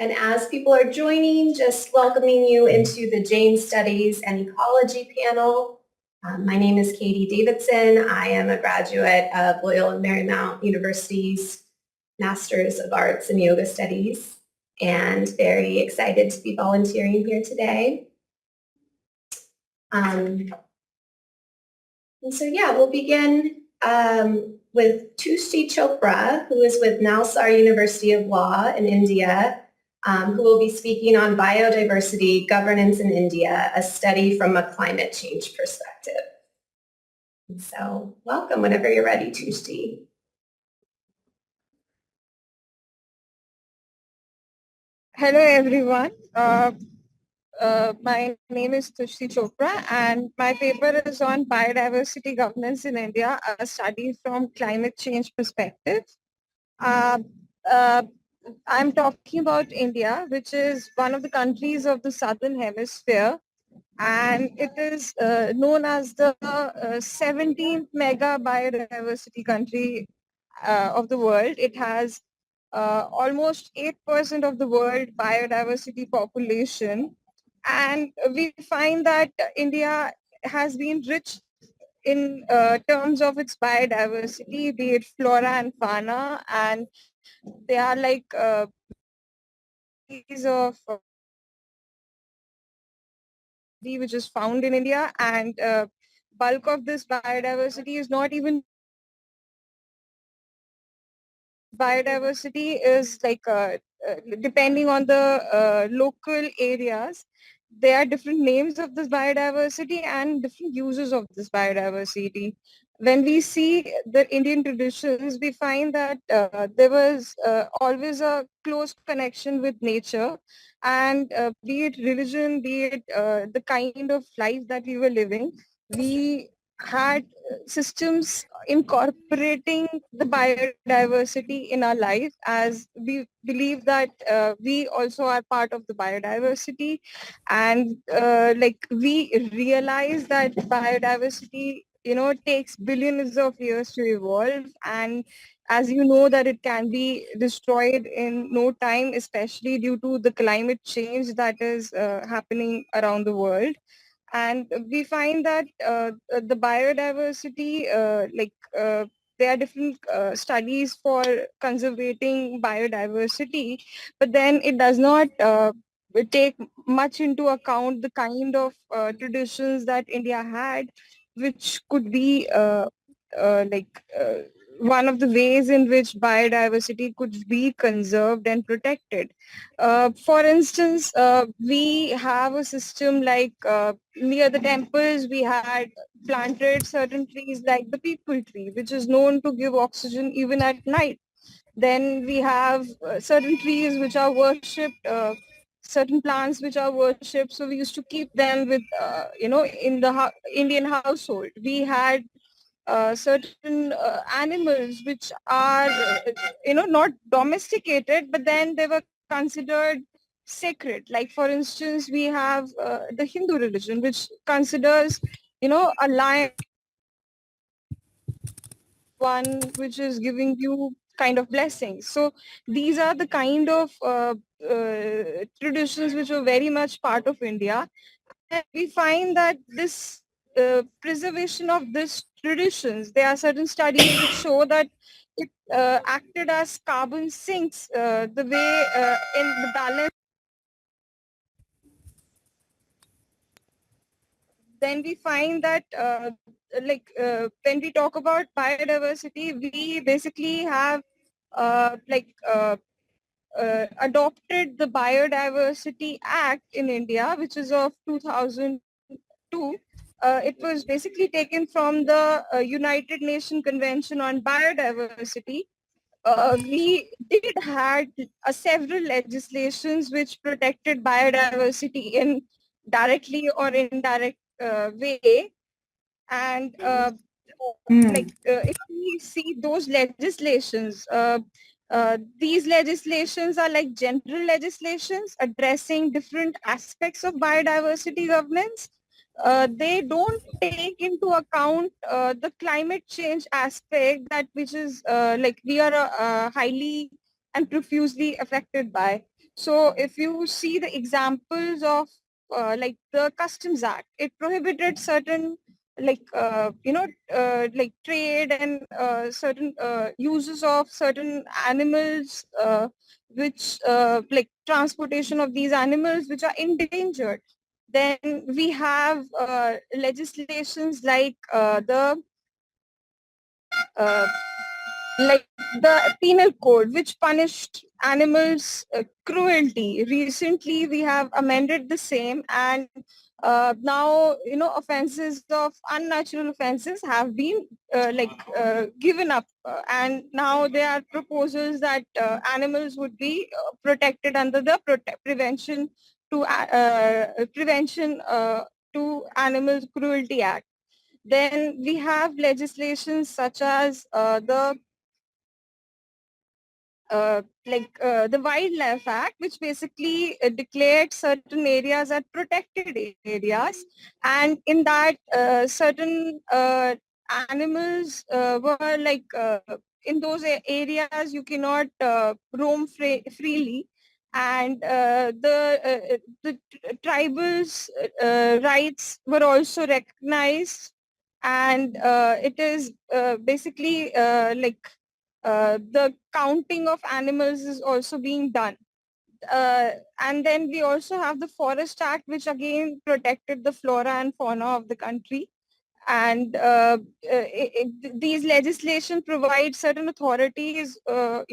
And as people are joining, just welcoming you into the Jain Studies and Ecology panel. My name is Katie Davidson. I am a graduate of Loyola and Marymount University's Masters of Arts in Yoga Studies, and very excited to be volunteering here today. And so we'll begin with Tushti Chopra, who is with NALSAR University of Law in India, who will be speaking on biodiversity governance in India, a study from a climate change perspective. And so welcome whenever you're ready, Tushti. Hello, everyone. My name is Tushti Chopra, and my paper is on biodiversity governance in India, a study from climate change perspective. I'm talking about India, which is one of the countries of the Southern Hemisphere, and it is known as the 17th mega biodiversity country of the world. It has almost 8% of the world biodiversity population. And we find that India has been rich in terms of its biodiversity, be it flora and fauna, and they are like piece of which is found in India, and bulk of this biodiversity is not even biodiversity is like depending on the local areas, there are different names of this biodiversity and different uses of this biodiversity. When we see the Indian traditions, we find that there was always a close connection with nature, and be it religion, be it the kind of life that we were living, we had systems incorporating the biodiversity in our life, as we believe that we also are part of the biodiversity, and like we realize that biodiversity takes billions of years to evolve, and as you know that it can be destroyed in no time, especially due to the climate change that is happening around the world. And we find that the biodiversity, there are different studies for conservating biodiversity, but then it does not take much into account the kind of traditions that India had, which could be one of the ways in which biodiversity could be conserved and protected. For instance, we have a system like near the temples, we had planted certain trees like the people tree, which is known to give oxygen even at night. Then we have certain trees which are worshipped, certain plants which are worshipped. So we used to keep them with, in the Indian household. We had certain animals which are, not domesticated, but then they were considered sacred. Like, for instance, we have the Hindu religion, which considers, a lion one which is giving you kind of blessings. So these are the kind of traditions which were very much part of India. And we find that this preservation of these traditions, there are certain studies which show that it acted as carbon sinks, the way in the balance. Then we find that when we talk about biodiversity, we basically have adopted the Biodiversity Act in India, which is of 2002. It was basically taken from the United Nations Convention on Biodiversity. We did had several legislations which protected biodiversity in directly or indirect way, and if we see those legislations, these legislations are like general legislations addressing different aspects of biodiversity governance. They don't take into account the climate change aspect, that which is like we are highly and profusely affected by. So if you see the examples of like the Customs Act, it prohibited certain like trade and certain uses of certain animals, which like transportation of these animals which are endangered. Then we have legislations uh, like the penal code, which punished animals cruelty. Recently we have amended the same, and now offenses of unnatural offenses have been given up, and now there are proposals that animals would be protected under the prevention to animal cruelty act. Then we have legislations such as the Wildlife Act, which basically declared certain areas as protected areas, and in that certain animals were in those areas you cannot roam freely, and the tribals' rights were also recognized, and it is basically the counting of animals is also being done. And then we also have the Forest Act, which again protected the flora and fauna of the country. And these legislation provide certain authorities, the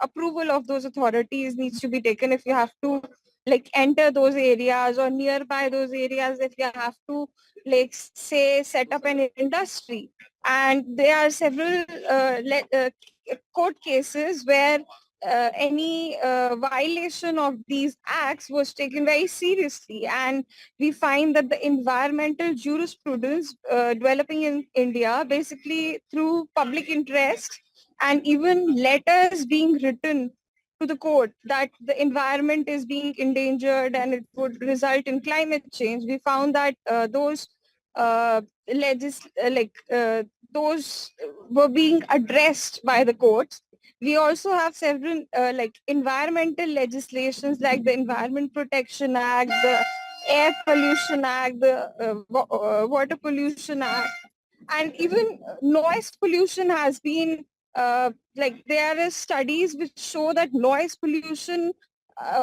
approval of those authorities needs to be taken if you have to like enter those areas or nearby those areas, if you have to say set up an industry. And there are several court cases where any violation of these acts was taken very seriously, and we find that the environmental jurisprudence developing in India, basically through public interest and even letters being written to the court that the environment is being endangered and it would result in climate change. We found that those legis- like those were being addressed by the courts. We also have several environmental legislations like the Environment Protection Act, the Air Pollution Act, the Water Pollution Act, and even noise pollution has been there are studies which show that noise pollution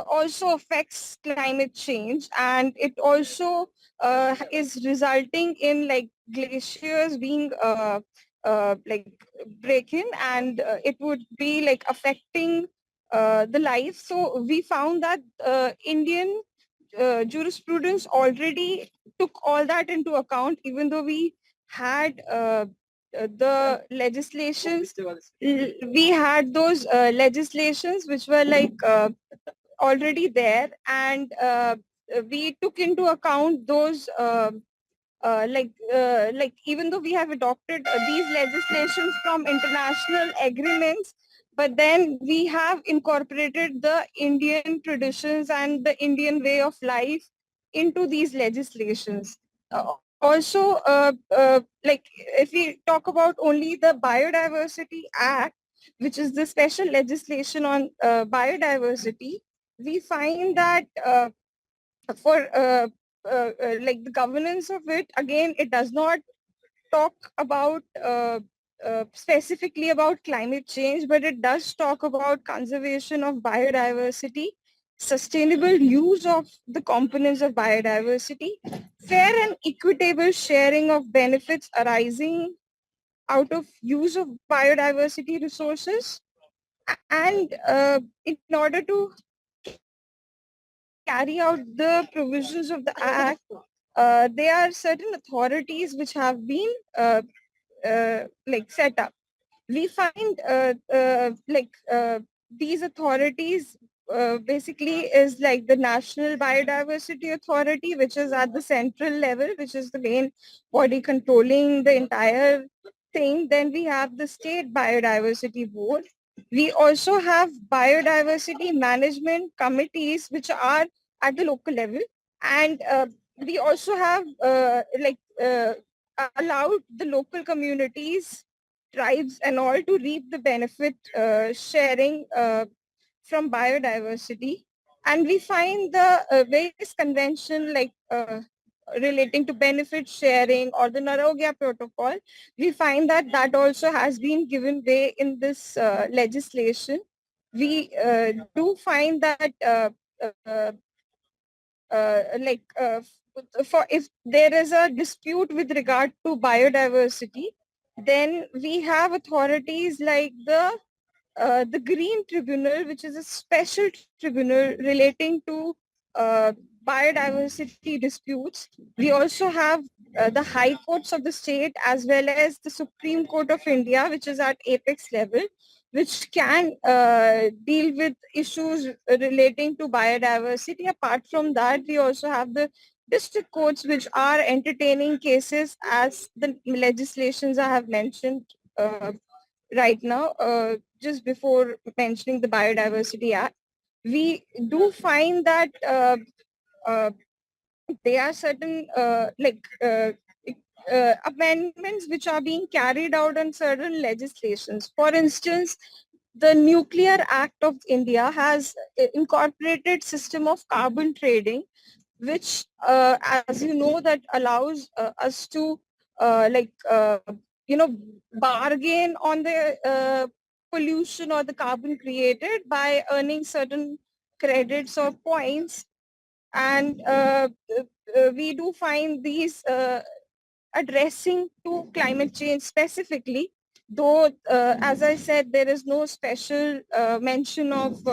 also affects climate change, and it also is resulting in like glaciers being like breaking, and it would be like affecting the life. So we found that Indian jurisprudence already took all that into account, even though we had the legislations, we had those legislations which were already there, and we took into account those even though we have adopted these legislations from international agreements, but then we have incorporated the Indian traditions and the Indian way of life into these legislations. Also, if we talk about only the Biodiversity Act, which is the special legislation on biodiversity, we find that for like the governance of it, again, it does not talk about specifically about climate change, but it does talk about conservation of biodiversity, sustainable use of the components of biodiversity, fair and equitable sharing of benefits arising out of use of biodiversity resources. And in order to carry out the provisions of the Act, there are certain authorities which have been set up. We find these authorities basically is like the National Biodiversity Authority, which is at the central level, which is the main body controlling the entire thing. Then we have the State Biodiversity Board. We also have biodiversity management committees, which are at the local level. And we also have allowed the local communities tribes and all to reap the benefit sharing from biodiversity. And we find the various convention like relating to benefit sharing or the Narogya protocol, we find that that also has been given way in this legislation. We do find that uh, like for if there is a dispute with regard to biodiversity, then we have authorities like the Green Tribunal, which is a special tribunal relating to uh, biodiversity disputes. We also have the High Courts of the state as well as the Supreme Court of India, which is at apex level, which can deal with issues relating to biodiversity. Apart from that, we also have the district courts, which are entertaining cases as the legislations I have mentioned right now, just before mentioning the Biodiversity Act. We do find that uh, there are certain amendments which are being carried out on certain legislations. For instance, the Nuclear Act of India has incorporated system of carbon trading, which, as you know, that allows us to like bargain on the pollution or the carbon created by earning certain credits or points. And we do find these addressing to climate change specifically, though as I said, there is no special mention of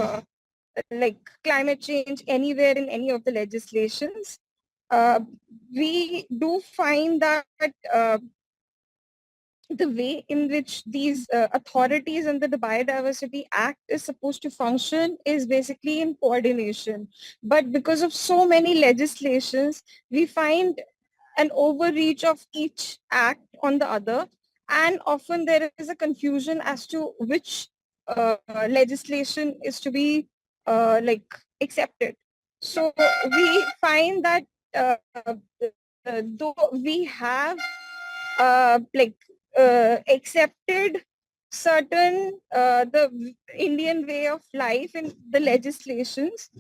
like climate change anywhere in any of the legislations. uh, we do find that the way in which these authorities under the Biodiversity Act is supposed to function is basically in coordination. But because of so many legislations, we find an overreach of each act on the other, and often there is a confusion as to which legislation is to be like accepted. So we find that though we have like accepted certain the Indian way of life in the legislations,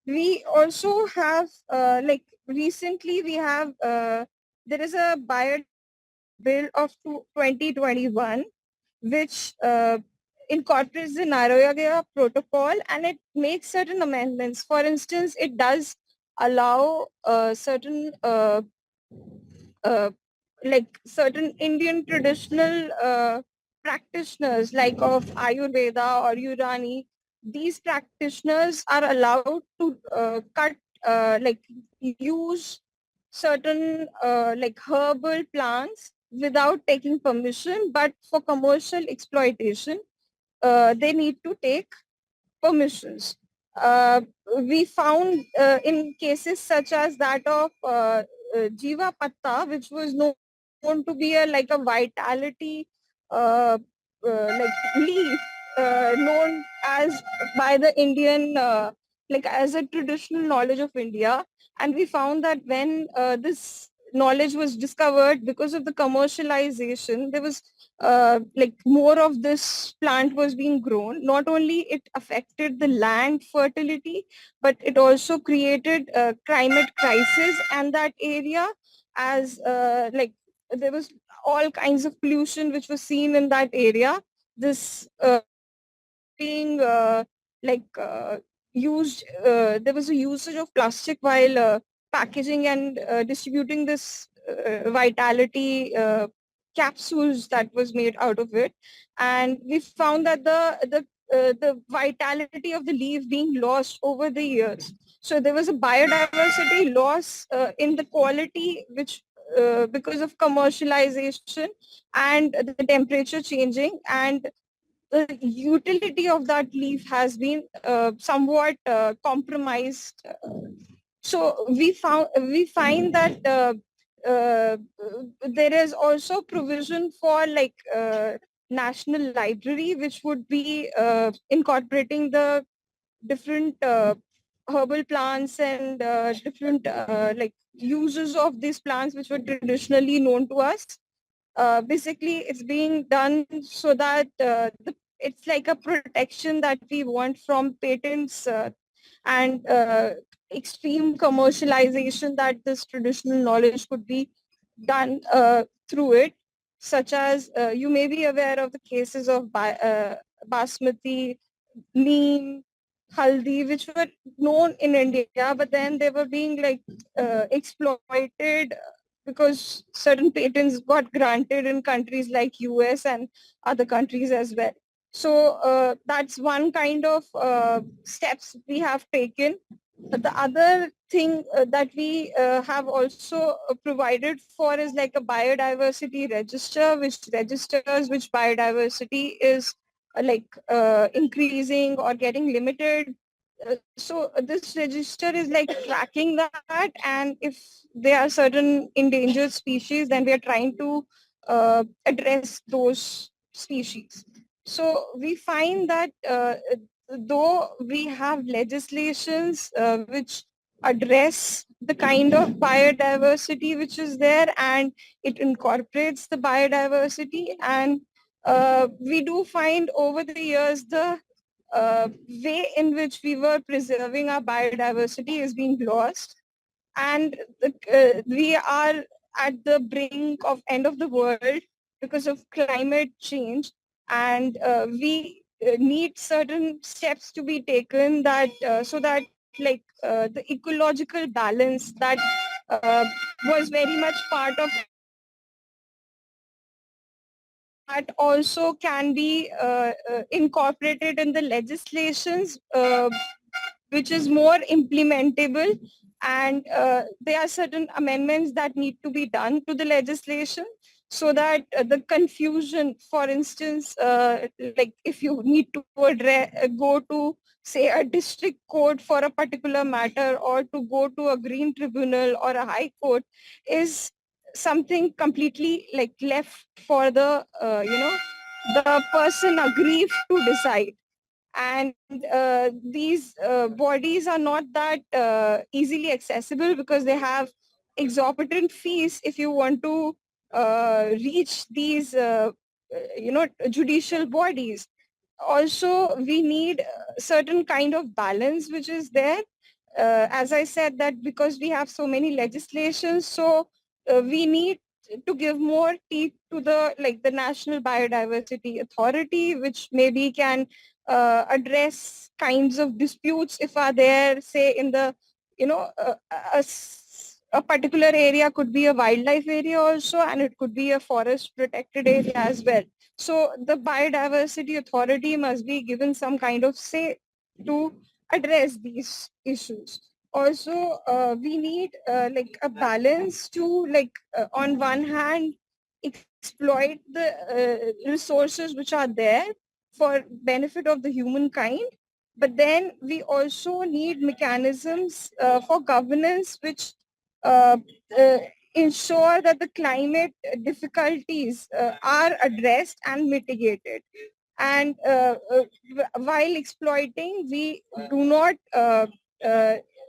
we also have like recently we have there is a bio bill of 2021 which incorporates the Nagoya Protocol, and it makes certain amendments. For instance, it does allow certain uh, like certain Indian traditional practitioners like of Ayurveda or Urani. These practitioners are allowed to cut like use certain like herbal plants without taking permission, but for commercial exploitation, they need to take permissions. Uh, we found in cases such as that of Jiva Patta, which was known to be a like a vitality like leaf, known as by the Indian like as a traditional knowledge of India. And we found that when this knowledge was discovered, because of the commercialization, there was like more of this plant was being grown. Not only it affected the land fertility, but it also created a climate crisis and that area, as like there was all kinds of pollution which was seen in that area. This being like used, there was a usage of plastic while packaging and distributing this vitality capsules that was made out of it. And we found that the vitality of the leaf being lost over the years. So there was a biodiversity loss in the quality, which because of commercialization and the temperature changing, and the utility of that leaf has been somewhat compromised. So we find that uh, there is also provision for like national library, which would be incorporating the different herbal plants and different like uses of these plants which were traditionally known to us. basically it's being done so that it's like a protection that we want from patents and extreme commercialization that this traditional knowledge could be done through it, such as you may be aware of the cases of basmati, neem, haldi, which were known in India, but then they were being like exploited because certain patents got granted in countries like US and other countries as well. So that's one kind of steps we have taken. The other thing that we have also provided for is like a biodiversity register, which registers which biodiversity is increasing or getting limited. So this register is like tracking that, and if there are certain endangered species, then we are trying to address those species. So we find that though we have legislations which address the kind of biodiversity which is there, and it incorporates the biodiversity, and we do find over the years the way in which we were preserving our biodiversity is being lost, and we are at the brink of end of the world because of climate change, and we need certain steps to be taken that so that the ecological balance that uh, was very much part of that also can be incorporated in the legislations which is more implementable, and there are certain amendments that need to be done to the legislation so that the confusion, for instance, like if you need to go to say a district court for a particular matter or to go to a green tribunal or a high court, is something completely like left for the the person aggrieved to decide. And these bodies are not that easily accessible because they have exorbitant fees if you want to reach these judicial bodies. Also, we need certain kind of balance which is there. As I said, that because we have so many legislations, so we need to give more teeth to the National Biodiversity Authority, which maybe can address kinds of disputes if are there, say in the a particular area could be a wildlife area also, and it could be a forest protected area as well. So the biodiversity authority must be given some kind of say to address these issues. Also, we need like a balance to on one hand exploit the resources which are there for benefit of the humankind, but then we also need mechanisms for governance which uh, uh, ensure that the climate difficulties are addressed and mitigated. And while exploiting, we do not uh,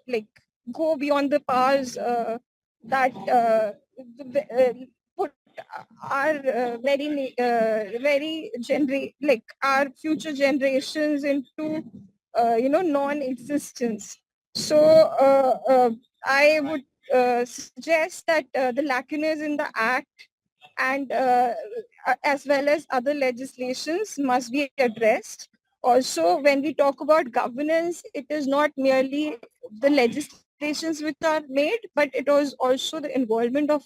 like go beyond the powers that put our our future generations into non-existence. So I would suggest that the lacunas in the act and as well as other legislations must be addressed. Also, when we talk about governance, it is not merely the legislations which are made, but it was also the involvement of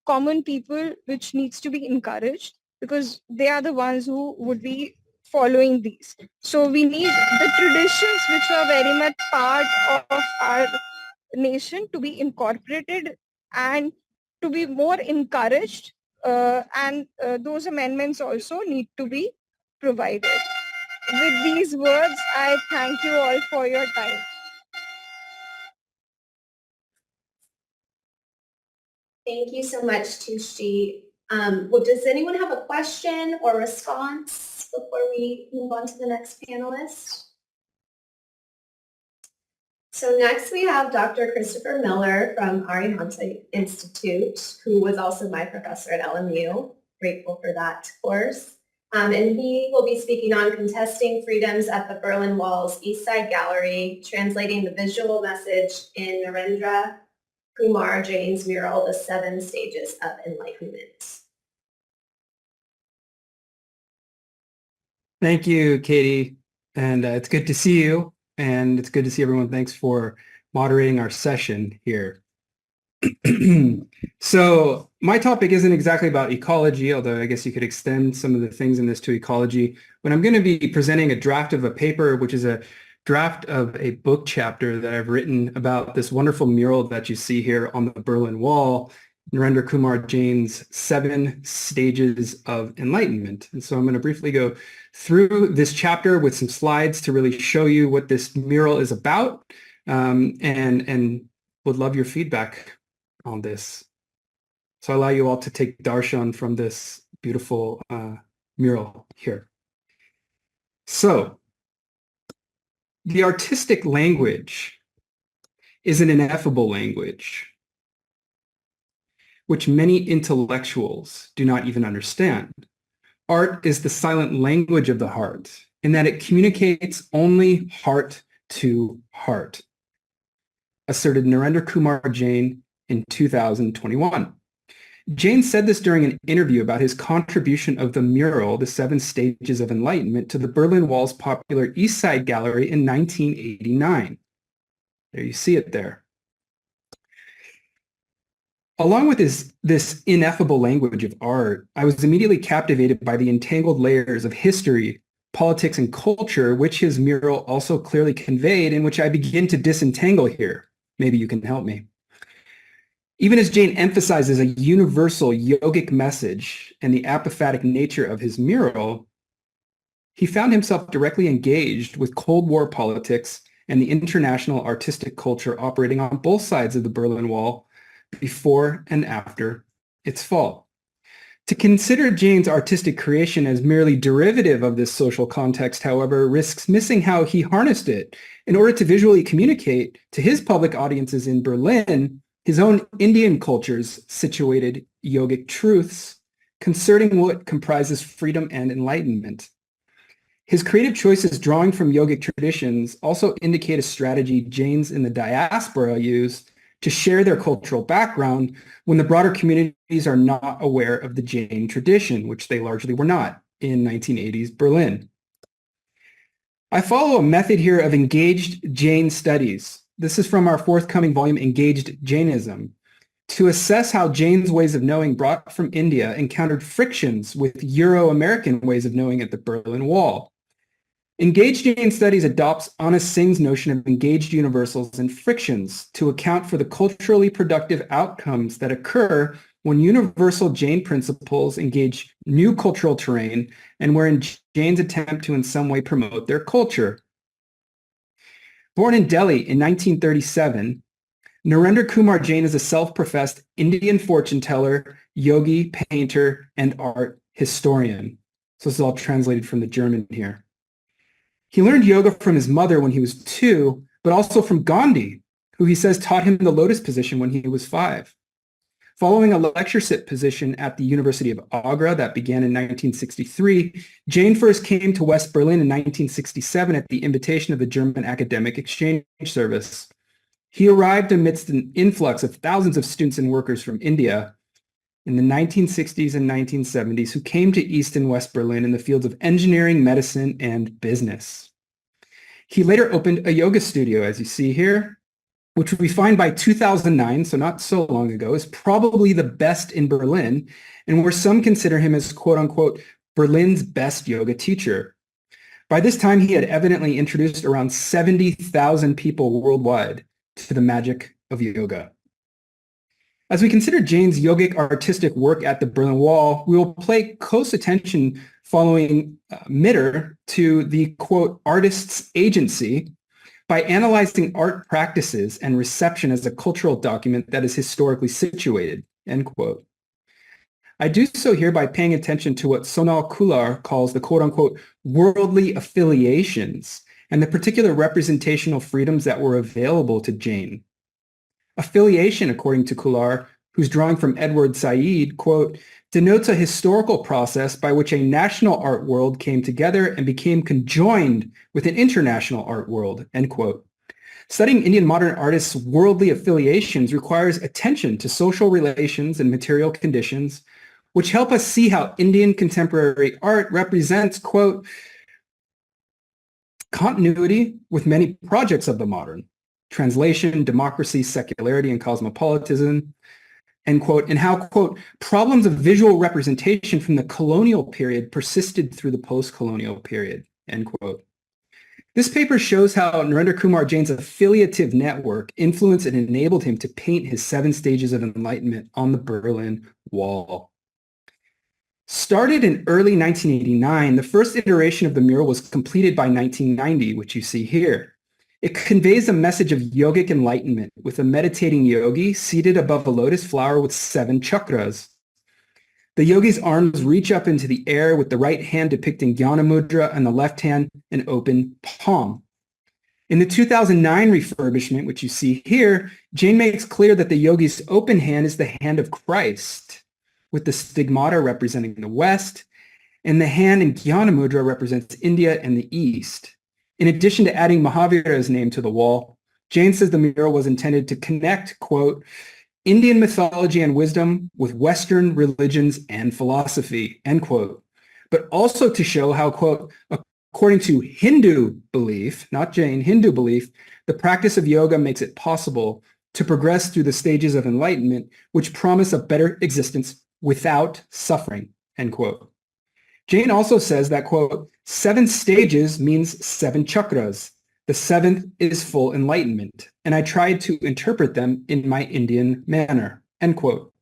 common people which needs to be encouraged, because they are the ones who would be following these. So we need the traditions which are very much part of our nation to be incorporated and to be more encouraged, and those amendments also need to be provided. With these words, I thank you all for your time. Thank you so much, Tushti. Well, does anyone have a question or response before we move on to the next panelist? So next we have Dr. Christopher Miller from Arihant Institute, who was also my professor at LMU. grateful for that, of course. And he will be speaking on contesting freedoms at the Berlin Wall's East Side Gallery, translating the visual message in Narendra Kumar Jain's mural, The Seven Stages of Enlightenment. Thank you, Katie. And it's good to see you. And it's good to see everyone. Thanks for moderating our session here. So my topic isn't exactly about ecology, although I guess you could extend some of the things in this to ecology. But I'm going to be presenting a draft of a paper, which is a draft of a book chapter that I've written about this wonderful mural that you see here on the Berlin Wall, Narendra Kumar Jain's 7 Stages of Enlightenment. And so I'm going to briefly go through this chapter with some slides to really show you what this mural is about, and would love your feedback on this. So I allow you all to take darshan from this beautiful mural here. So the artistic language is an ineffable language, which many intellectuals do not even understand. Art is the silent language of the heart, in that it communicates only heart to heart, asserted Narendra Kumar Jain in 2021. Jain said this during an interview about his contribution of the mural, The Seven Stages of Enlightenment, to the Berlin Wall's popular East Side Gallery in 1989. There you see it there. Along with this ineffable language of art, I was immediately captivated by the entangled layers of history, politics, and culture, which his mural also clearly conveyed, and which I begin to disentangle here. Maybe you can help me. Even as Jain emphasizes a universal yogic message and the apophatic nature of his mural, he found himself directly engaged with Cold War politics and the international artistic culture operating on both sides of the Berlin Wall before and after its fall. To consider Jain's artistic creation as merely derivative of this social context, however, risks missing how he harnessed it in order to visually communicate to his public audiences in Berlin his own Indian culture's situated yogic truths concerning what comprises freedom and enlightenment. His creative choices drawing from yogic traditions also indicate a strategy Jains in the diaspora use to share their cultural background when the broader communities are not aware of the Jain tradition, which they largely were not in 1980s Berlin. I follow a method here of engaged Jain studies. This is from our forthcoming volume, Engaged Jainism, to assess how Jain's ways of knowing brought from India encountered frictions with Euro-American ways of knowing at the Berlin Wall. Engaged Jain Studies adopts Anna Singh's notion of engaged universals and frictions to account for the culturally productive outcomes that occur when universal Jain principles engage new cultural terrain and wherein Jains attempt to in some way promote their culture. Born in Delhi in 1937, Narendra Kumar Jain is a self-professed Indian fortune teller, yogi, painter, and art historian. So this is all translated from the German here. He learned yoga from his mother when he was 2, but also from Gandhi, who he says taught him the lotus position when he was 5. Following a lectureship position at the University of Agra that began in 1963, Jain first came to West Berlin in 1967 at the invitation of the German Academic Exchange Service. He arrived amidst an influx of thousands of students and workers from India in the 1960s and 1970s who came to East and West Berlin in the fields of engineering, medicine, and business. He later opened a yoga studio, as you see here, which we find by 2009, so not so long ago, is probably the best in Berlin, and where some consider him as quote-unquote Berlin's best yoga teacher. By this time, he had evidently introduced around 70,000 people worldwide to the magic of yoga. As we consider Jain's yogic artistic work at the Berlin Wall, we will pay close attention following Mitter to the, quote, artist's agency by analyzing art practices and reception as a cultural document that is historically situated, end quote. I do so here by paying attention to what Sonal Kular calls the, quote unquote, worldly affiliations and the particular representational freedoms that were available to Jain. Affiliation, according to Kular, who's drawing from Edward Said, quote, denotes a historical process by which a national art world came together and became conjoined with an international art world, end quote. Studying Indian modern artists' worldly affiliations requires attention to social relations and material conditions, which help us see how Indian contemporary art represents, quote, continuity with many projects of the modern, translation, democracy, secularity, and cosmopolitanism, end quote, and how, quote, problems of visual representation from the colonial period persisted through the post-colonial period, end quote. This paper shows how Narendra Kumar Jain's affiliative network influenced and enabled him to paint his 7 stages of enlightenment on the Berlin Wall. Started in early 1989, the first iteration of the mural was completed by 1990, which you see here. It conveys a message of yogic enlightenment with a meditating yogi seated above a lotus flower with 7 chakras. The yogi's arms reach up into the air with the right hand depicting Jnana Mudra and the left hand an open palm. In the 2009 refurbishment, which you see here, Jain makes clear that the yogi's open hand is the hand of Christ, with the stigmata representing the West, and the hand in Jnana Mudra represents India and the East. In addition to adding Mahavira's name to the wall, Jain says the mural was intended to connect, quote, Indian mythology and wisdom with Western religions and philosophy, end quote, but also to show how, quote, according to Hindu belief, not Jain, Hindu belief, the practice of yoga makes it possible to progress through the stages of enlightenment, which promise a better existence without suffering, end quote. Jain also says that, quote, 7 stages means 7 chakras. The 7th is full enlightenment, and I tried to interpret them in my Indian manner, end quote.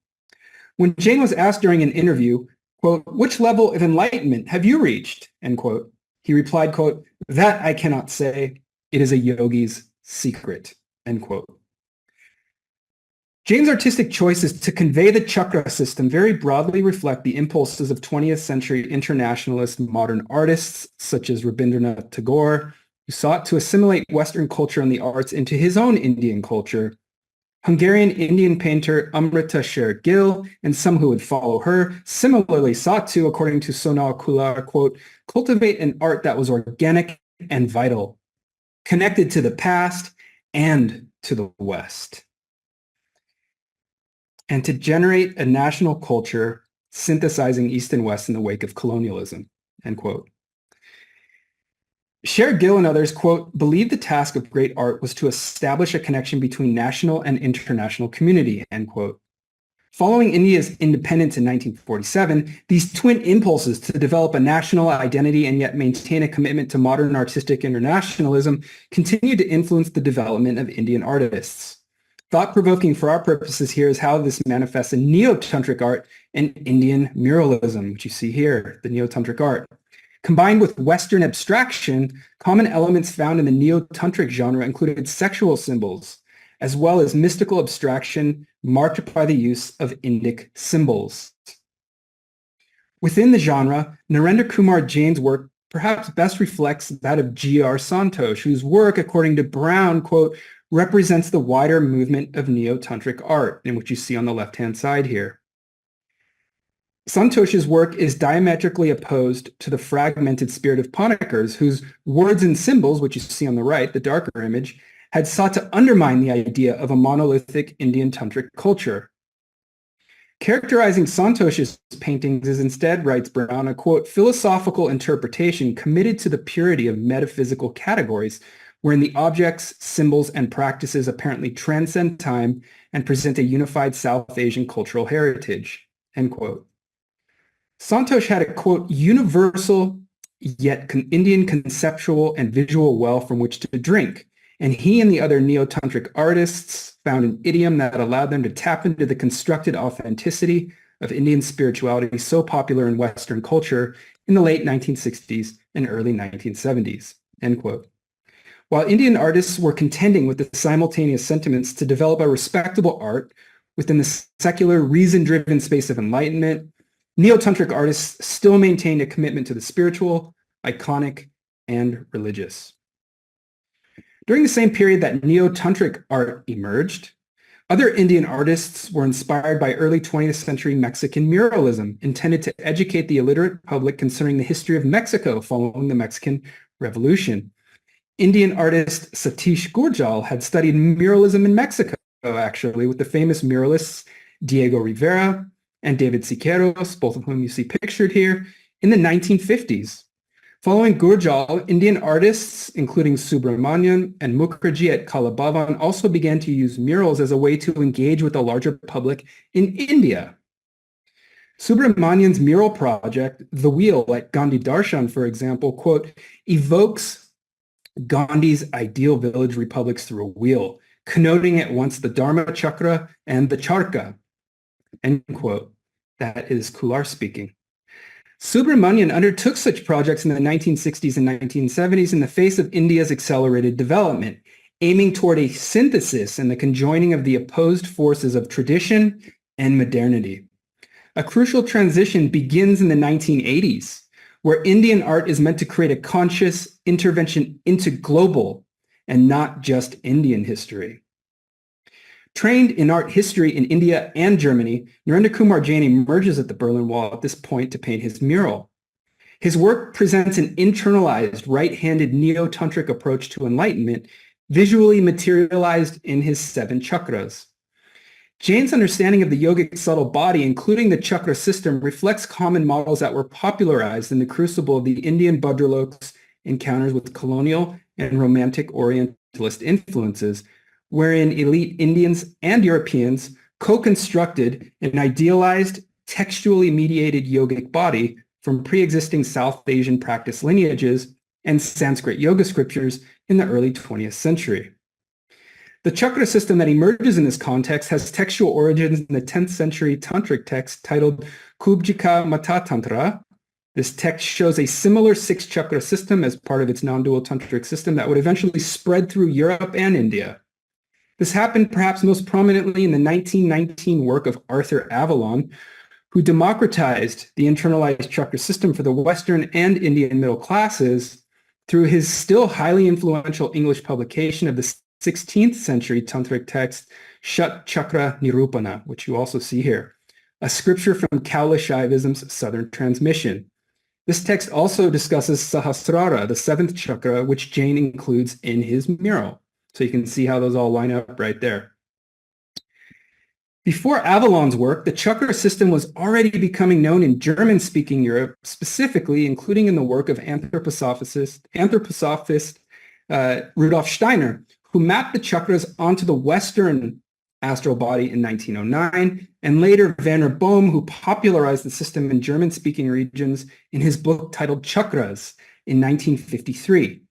When Jain was asked during an interview, quote, which level of enlightenment have you reached, end quote, he replied, quote, that I cannot say. It is a yogi's secret, end quote. Jain's artistic choices to convey the chakra system very broadly reflect the impulses of 20th century internationalist modern artists such as Rabindranath Tagore, who sought to assimilate Western culture and the arts into his own Indian culture. Hungarian Indian painter Amrita Sher Gill and some who would follow her similarly sought to, according to Sonal Kular, quote, cultivate an art that was organic and vital, connected to the past and to the West, and to generate a national culture synthesizing East and West in the wake of colonialism, end quote. Sher Gill and others, quote, believed the task of great art was to establish a connection between national and international community, end quote. Following India's independence in 1947, these twin impulses to develop a national identity and yet maintain a commitment to modern artistic internationalism continued to influence the development of Indian artists. Thought-provoking for our purposes here is how this manifests in neo-tantric art and Indian muralism, which you see here, the neo-tantric art. Combined with Western abstraction, common elements found in the neo-tantric genre included sexual symbols, as well as mystical abstraction marked by the use of Indic symbols. Within the genre, Narendra Kumar Jain's work perhaps best reflects that of G.R. Santosh, whose work, according to Brown, quote, represents the wider movement of neo-tantric art, in which you see on the left-hand side here. Santosh's work is diametrically opposed to the fragmented spirit of Panikkars, whose words and symbols, which you see on the right, the darker image, had sought to undermine the idea of a monolithic Indian tantric culture. Characterizing Santosh's paintings is instead, writes Brown, a, quote, philosophical interpretation committed to the purity of metaphysical categories, wherein the objects, symbols, and practices apparently transcend time and present a unified South Asian cultural heritage, end quote. Santosh had a, quote, universal yet Indian conceptual and visual well from which to drink, and he and the other neo-tantric artists found an idiom that allowed them to tap into the constructed authenticity of Indian spirituality so popular in Western culture in the late 1960s and early 1970s, end quote. While Indian artists were contending with the simultaneous sentiments to develop a respectable art within the secular, reason-driven space of enlightenment, neo-tantric artists still maintained a commitment to the spiritual, iconic, and religious. During the same period that neo-tantric art emerged, Other Indian artists were inspired by early 20th century Mexican muralism, intended to educate the illiterate public concerning the history of Mexico following the Mexican Revolution. Indian artist Satish Gurjal had studied muralism in Mexico, actually, with the famous muralists Diego Rivera and David Siqueiros, both of whom you see pictured here, in the 1950s. Following Gurjal, Indian artists, including Subramanian and Mukherjee at Kalabhavan, also began to use murals as a way to engage with the larger public in India. Subramanian's mural project, The Wheel at Gandhi Darshan, for example, quote, evokes Gandhi's ideal village republics through a wheel, connoting at once the Dharma Chakra and the Charka, end quote. That is Kular speaking. Subramanian undertook such projects in the 1960s and 1970s in the face of India's accelerated development, aiming toward a synthesis and the conjoining of the opposed forces of tradition and modernity. A crucial transition begins in the 1980s, where Indian art is meant to create a conscious intervention into global and not just Indian history. Trained in art history in India and Germany, Narendra Kumar Jain emerges at the Berlin Wall at this point to paint his mural. His work presents an internalized, right-handed neo-tantric approach to enlightenment, visually materialized in his 7 chakras. Jain's understanding of the yogic subtle body, including the chakra system, reflects common models that were popularized in the crucible of the Indian Bhadralok's encounters with colonial and romantic Orientalist influences, wherein elite Indians and Europeans co-constructed an idealized, textually mediated yogic body from pre-existing South Asian practice lineages and Sanskrit yoga scriptures in the early 20th century. The chakra system that emerges in this context has textual origins in the 10th century tantric text titled Kubjika Mata Tantra. This text shows a similar 6-chakra system as part of its non-dual tantric system that would eventually spread through Europe and India. This happened perhaps most prominently in the 1919 work of Arthur Avalon, who democratized the internalized chakra system for the Western and Indian middle classes through his still highly influential English publication of the 16th century tantric text, Shat Chakra Nirupana, which you also see here, a scripture from Kaula Shaivism's Southern transmission. This text also discusses Sahasrara, the 7th chakra, which Jain includes in his mural. So you can see how those all line up right there. Before Avalon's work, the chakra system was already becoming known in German-speaking Europe, specifically including in the work of anthroposophist Rudolf Steiner, who mapped the chakras onto the Western astral body in 1909, and later Werner Bohm, who popularized the system in German-speaking regions in his book titled Chakras in 1953.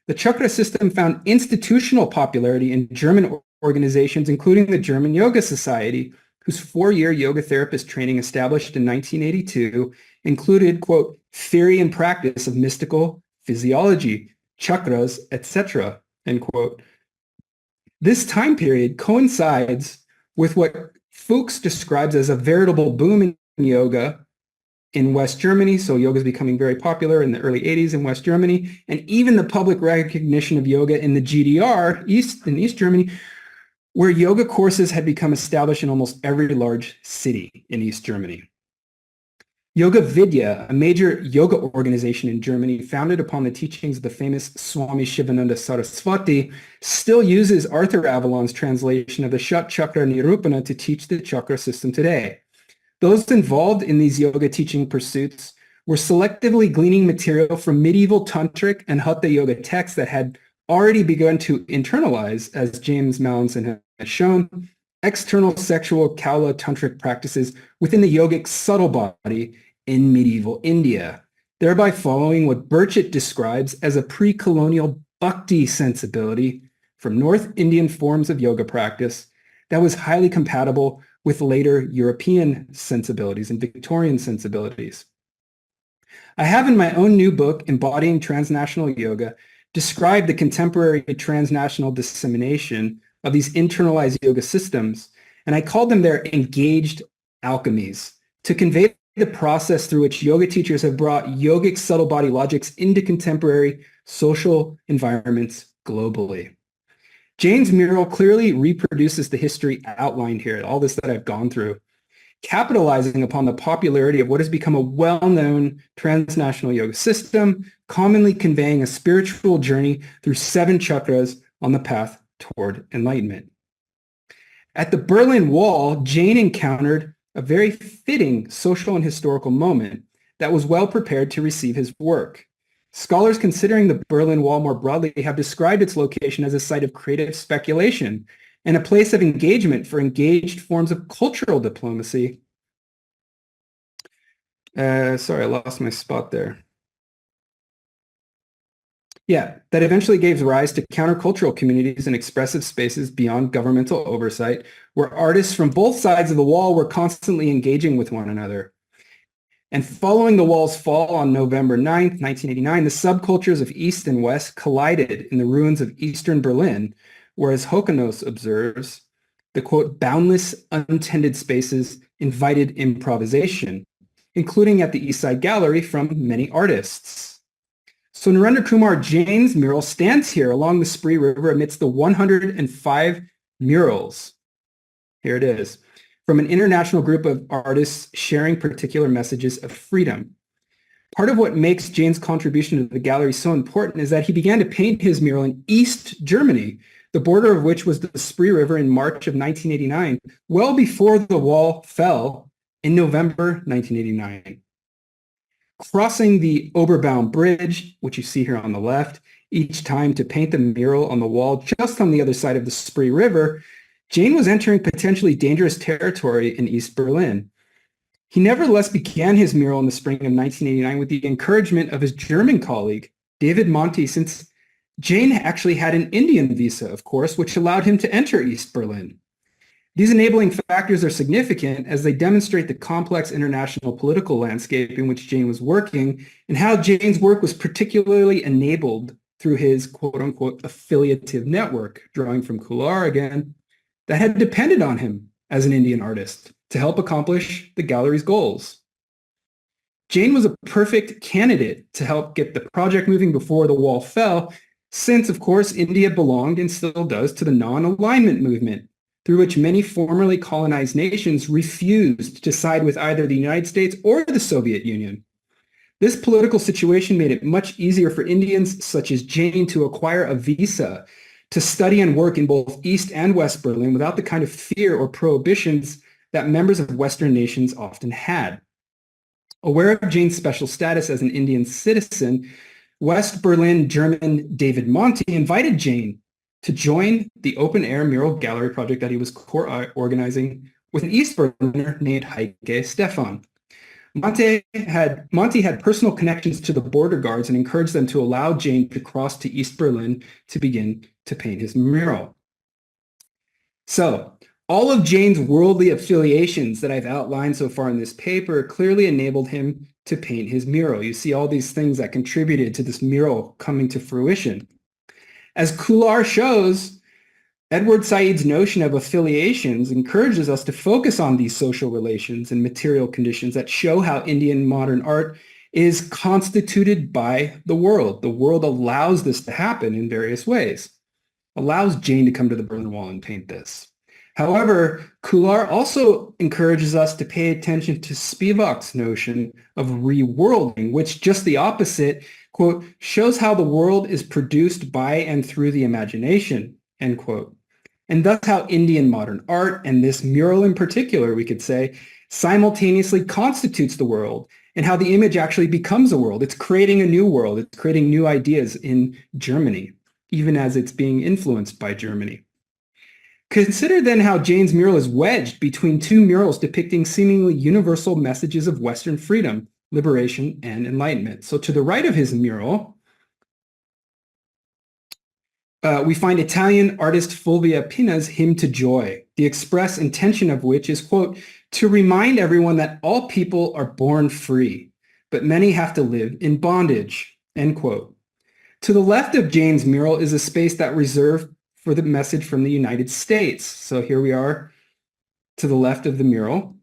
The chakra system found institutional popularity in German organizations, including the German Yoga Society, whose 4-year yoga therapist training established in 1982 included, quote, theory and practice of mystical physiology, chakras, etc., end quote. This time period coincides with what Fuchs describes as a veritable boom in yoga in West Germany. So yoga is becoming very popular in the early 80s in West Germany, and even the public recognition of yoga in the GDR, in East Germany, where yoga courses had become established in almost every large city in East Germany. Yoga Vidya, a major yoga organization in Germany founded upon the teachings of the famous Swami Shivananda Saraswati, still uses Arthur Avalon's translation of the Shat Chakra Nirupana to teach the chakra system today. Those involved in these yoga teaching pursuits were selectively gleaning material from medieval tantric and hatha yoga texts that had already begun to internalize, as James Mallinson has shown, external sexual Kaula tantric practices within the yogic subtle body in medieval India, thereby following what Burchett describes as a pre-colonial bhakti sensibility from North Indian forms of yoga practice that was highly compatible with later European sensibilities and Victorian sensibilities. I have in my own new book, Embodying Transnational Yoga, described the contemporary transnational dissemination of these internalized yoga systems, and I called them their engaged alchemies to convey the process through which yoga teachers have brought yogic subtle body logics into contemporary social environments globally. Jain's mural clearly reproduces the history outlined here, all this that I've gone through, capitalizing upon the popularity of what has become a well-known transnational yoga system, commonly conveying a spiritual journey through 7 chakras on the path toward enlightenment. At the Berlin Wall, Jain encountered a very fitting social and historical moment that was well prepared to receive his work. Scholars considering the Berlin Wall more broadly have described its location as a site of creative speculation and a place of engagement for engaged forms of cultural diplomacy. Sorry, I lost my spot there. Yeah, that eventually gave rise to countercultural communities and expressive spaces beyond governmental oversight, where artists from both sides of the wall were constantly engaging with one another. And following the wall's fall on November 9th, 1989, the subcultures of East and West collided in the ruins of Eastern Berlin, whereas Hokanos observes, the quote, boundless, untended spaces invited improvisation, including at the East Side Gallery from many artists. So Narendra Kumar Jain's mural stands here along the Spree River amidst the 105 murals. Here it is, from an international group of artists sharing particular messages of freedom. Part of what makes Jain's contribution to the gallery so important is that he began to paint his mural in East Germany, the border of which was the Spree River in March of 1989, well before the wall fell in November 1989. Crossing the Oberbaum Bridge, which you see here on the left, each time to paint the mural on the wall just on the other side of the Spree River, Jain was entering potentially dangerous territory in East Berlin. He nevertheless began his mural in the spring of 1989 with the encouragement of his German colleague, David Monti, since Jain actually had an Indian visa, of course, which allowed him to enter East Berlin. These enabling factors are significant as they demonstrate the complex international political landscape in which Jain was working and how Jain's work was particularly enabled through his quote-unquote affiliative network, drawing from Kolar again, that had depended on him as an Indian artist to help accomplish the gallery's goals. Jain was a perfect candidate to help get the project moving before the wall fell, since, of course, India belonged and still does to the non-alignment movement, through which many formerly colonized nations refused to side with either the United States or the Soviet Union. This political situation made it much easier for Indians such as Jain to acquire a visa to study and work in both East and West Berlin without the kind of fear or prohibitions that members of Western nations often had. Aware of Jain's special status as an Indian citizen, West Berlin German David Monti invited Jain to join the open-air mural gallery project that he was co-organizing with an East Berliner named Heike Stephan. Monti had personal connections to the border guards and encouraged them to allow Jain to cross to East Berlin to begin to paint his mural. So, all of Jain's worldly affiliations that I've outlined so far in this paper clearly enabled him to paint his mural. You see all these things that contributed to this mural coming to fruition. As Kolar shows, Edward Said's notion of affiliations encourages us to focus on these social relations and material conditions that show how Indian modern art is constituted by the world. The world allows this to happen in various ways, allows Jain to come to the Berlin Wall and paint this. However, Kolar also encourages us to pay attention to Spivak's notion of reworlding, which just the opposite, quote, shows how the world is produced by and through the imagination, end quote. And thus how Indian modern art, and this mural in particular, we could say, simultaneously constitutes the world, and how the image actually becomes a world. It's creating a new world. It's creating new ideas in Germany, even as it's being influenced by Germany. Consider then how Jain's mural is wedged between two murals depicting seemingly universal messages of Western freedom, liberation, and enlightenment. So to the right of his mural, we find Italian artist Fulvia Pina's Hymn to Joy, the express intention of which is, quote, to remind everyone that all people are born free, but many have to live in bondage, end quote. To the left of Jain's mural is a space that reserved for the message from the United States. So here we are to the left of the mural.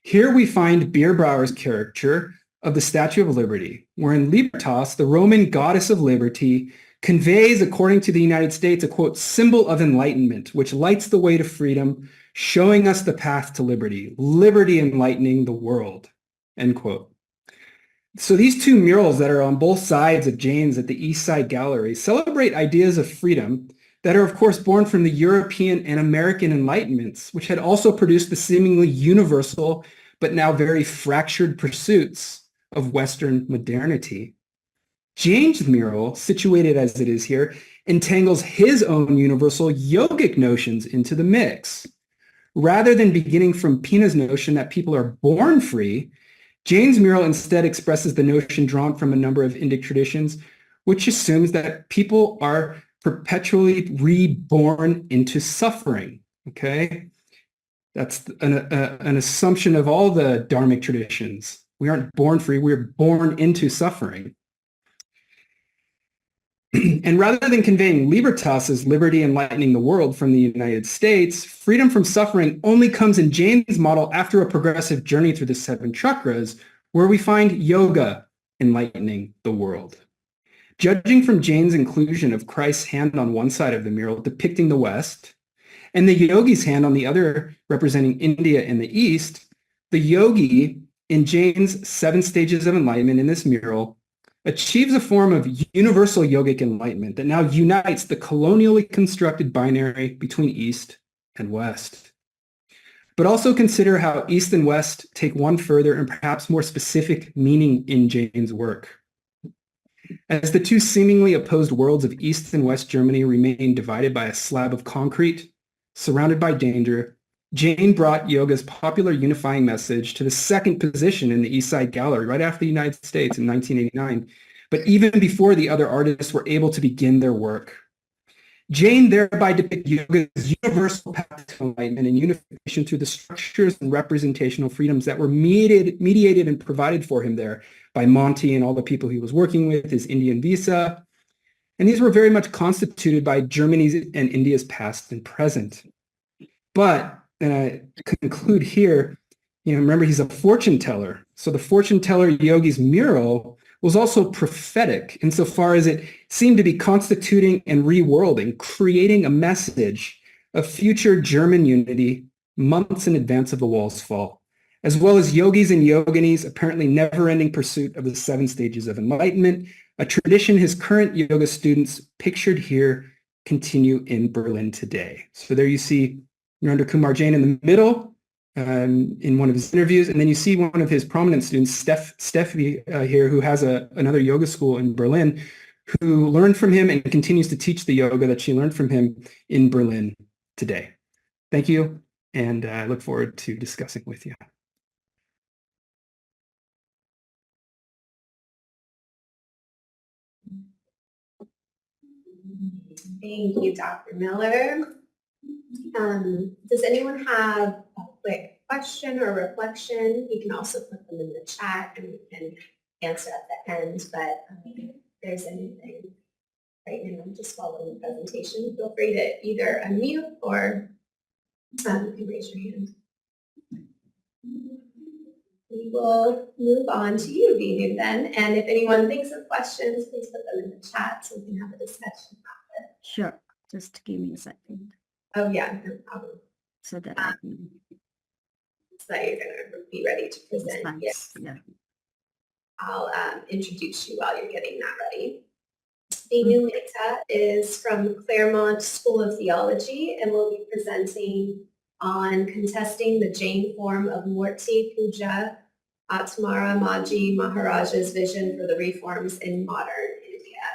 Here we find Bierbrauer's caricature of the Statue of Liberty, wherein Libertas, the Roman goddess of liberty, conveys, according to the United States, a quote, symbol of enlightenment, which lights the way to freedom, showing us the path to liberty, liberty enlightening the world, end quote. So these two murals that are on both sides of Jain's at the East Side Gallery celebrate ideas of freedom that are, of course, born from the European and American Enlightenments, which had also produced the seemingly universal, but now very fractured pursuits of Western modernity. Jain's mural, situated as it is here, entangles his own universal yogic notions into the mix. Rather than beginning from Pina's notion that people are born free, Jain's mural instead expresses the notion drawn from a number of Indic traditions, which assumes that people are perpetually reborn into suffering, okay? That's an assumption of all the Dharmic traditions. We aren't born free, we're born into suffering. And rather than conveying libertas as liberty enlightening the world from the United States, freedom from suffering only comes in Jain's model after a progressive journey through the 7 chakras, where we find yoga enlightening the world. Judging from Jain's inclusion of Christ's hand on one side of the mural depicting the West, and the yogi's hand on the other representing India and the East, the yogi in Jain's 7 stages of enlightenment in this mural achieves a form of universal yogic enlightenment that now unites the colonially constructed binary between East and West. But also consider how East and West take one further and perhaps more specific meaning in Jain's work. As the two seemingly opposed worlds of East and West Germany remain divided by a slab of concrete, surrounded by danger, Jain brought yoga's popular unifying message to the second position in the East Side Gallery right after the United States in 1989, but even before the other artists were able to begin their work. Jain thereby depicts yoga's universal path to enlightenment and unification through the structures and representational freedoms that were mediated and provided for him there by Monty and all the people he was working with, his Indian visa. And these were very much constituted by Germany's and India's past and present. But, and I conclude here, remember he's a fortune teller. So the fortune teller yogi's mural was also prophetic insofar as it seemed to be constituting and reworlding, creating a message of future German unity months in advance of the wall's fall, as well as yogis and yoginis' apparently never-ending pursuit of the 7 stages of enlightenment, a tradition his current yoga students pictured here continue in Berlin today. So there you see Narendra Kumar Jain in the middle in one of his interviews, and then you see one of his prominent students, Steffi here, who has another yoga school in Berlin, who learned from him and continues to teach the yoga that she learned from him in Berlin today. Thank you, and I look forward to discussing with you. Thank you, Dr. Miller. Does anyone have a quick question or reflection? You can also put them in the chat and we can answer at the end, but if there's anything right now, just following the presentation, feel free to either unmute or you can raise your hand. We will move on to you, Venu, then, and if anyone thinks of questions, please put them in the chat so we can have a discussion about it. Sure, just give me a second. Oh yeah, no problem. So that I can So that you're going to be ready to present. slides. Yes. Yeah. I'll introduce you while you're getting that ready. Venu Mehta is from Claremont School of Theology and will be presenting on contesting the Jain form of Murti Puja, Atmara Maji Maharaja's vision for the reforms in modern India.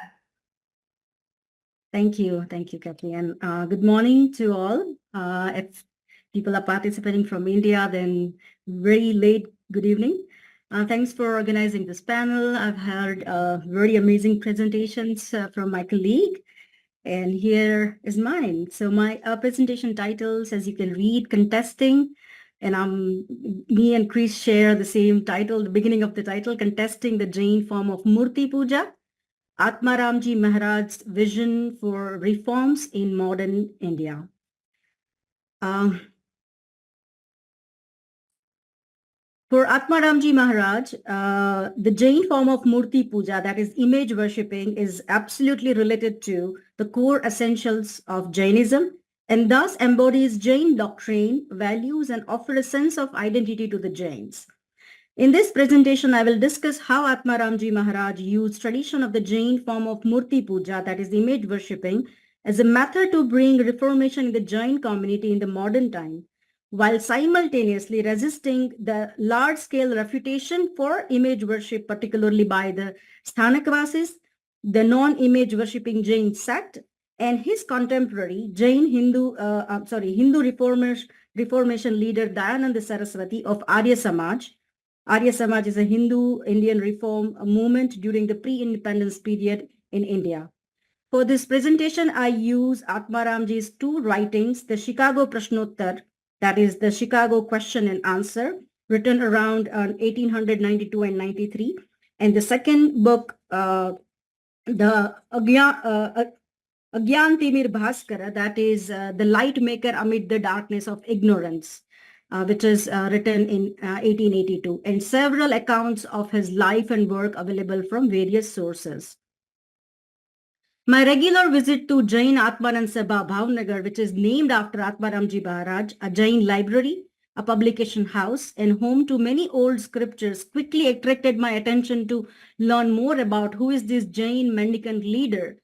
Thank you, Kathy, and good morning to all. If people are participating from India, then very late good evening. Thanks for organizing this panel. I've heard very amazing presentations from my colleague, and here is mine. So my presentation titles, as you can read, Contesting, and me and Chris share the same title, the beginning of the title, Contesting the Jain form of Murti Puja, Atmaramji Maharaj's vision for reforms in modern India. For Atmaramji Maharaj, the Jain form of Murti Puja, that is image worshipping, is absolutely related to the core essentials of Jainism and thus embodies Jain doctrine, values, and offers a sense of identity to the Jains. In this presentation, I will discuss how Atmaramji Maharaj used tradition of the Jain form of Murti Puja, that is image worshipping, as a method to bring reformation in the Jain community in the modern time, while simultaneously resisting the large-scale refutation for image worship, particularly by the Sthanakvasis, the non-image worshipping Jain sect, and his contemporary Hindu Reformation leader Dayananda Saraswati of Arya Samaj. Arya Samaj is a Hindu Indian reform movement during the pre-independence period in India. For this presentation, I use Atmaramji's two writings, the Chicago Prashnottar, that is the Chicago Question and Answer, written around 1892 and 93, and the second book, the Agyan Timir Bhaskara, that is the Light Maker Amid the Darkness of Ignorance, which is written in 1882, and several accounts of his life and work available from various sources. My regular visit to Jain Atmanand Sabha Bhavnagar, which is named after Atmaramji Maharaj, a Jain library, a publication house, and home to many old scriptures, quickly attracted my attention to learn more about who is this Jain mendicant leader,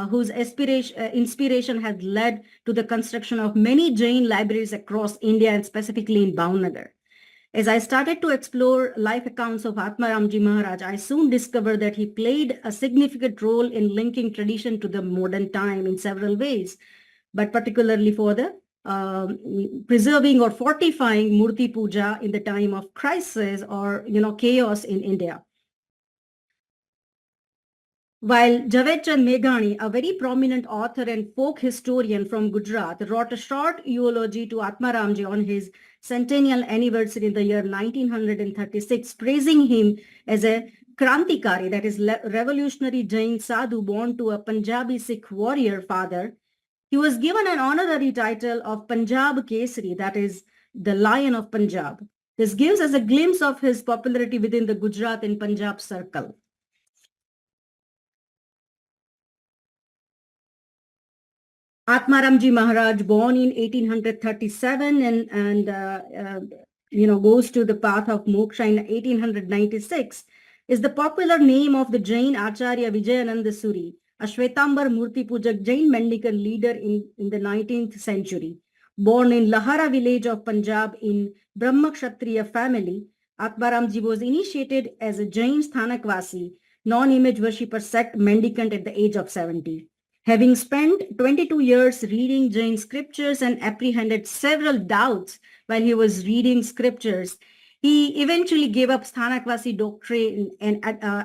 whose inspiration has led to the construction of many Jain libraries across India and specifically in Bhavnagar. As I started to explore life accounts of Atmaramji Maharaj, I soon discovered that he played a significant role in linking tradition to the modern time in several ways, but particularly for the preserving or fortifying Murti Puja in the time of crisis or chaos in India. While Javed Chand Meghani, a very prominent author and folk historian from Gujarat, wrote a short eulogy to Atmaramji on his centennial anniversary in the year 1936, praising him as a Krantikari, that is revolutionary Jain sadhu born to a Punjabi Sikh warrior father, he was given an honorary title of Punjab Kesari, that is the Lion of Punjab. This gives us a glimpse of his popularity within the Gujarat and Punjab circle. Atmaramji Maharaj, born in 1837 and goes to the path of moksha in 1896, is the popular name of the Jain Acharya Vijayananda Suri, a Shwetambar Murti Pujak Jain mendicant leader in the 19th century. Born in Lahara village of Punjab in Brahma Kshatriya family, Atmaramji was initiated as a Jain Sthanakvasi, non-image worshipper sect mendicant at the age of 70. Having spent 22 years reading Jain scriptures and apprehended several doubts while he was reading scriptures, he eventually gave up Sthanakvasi doctrine and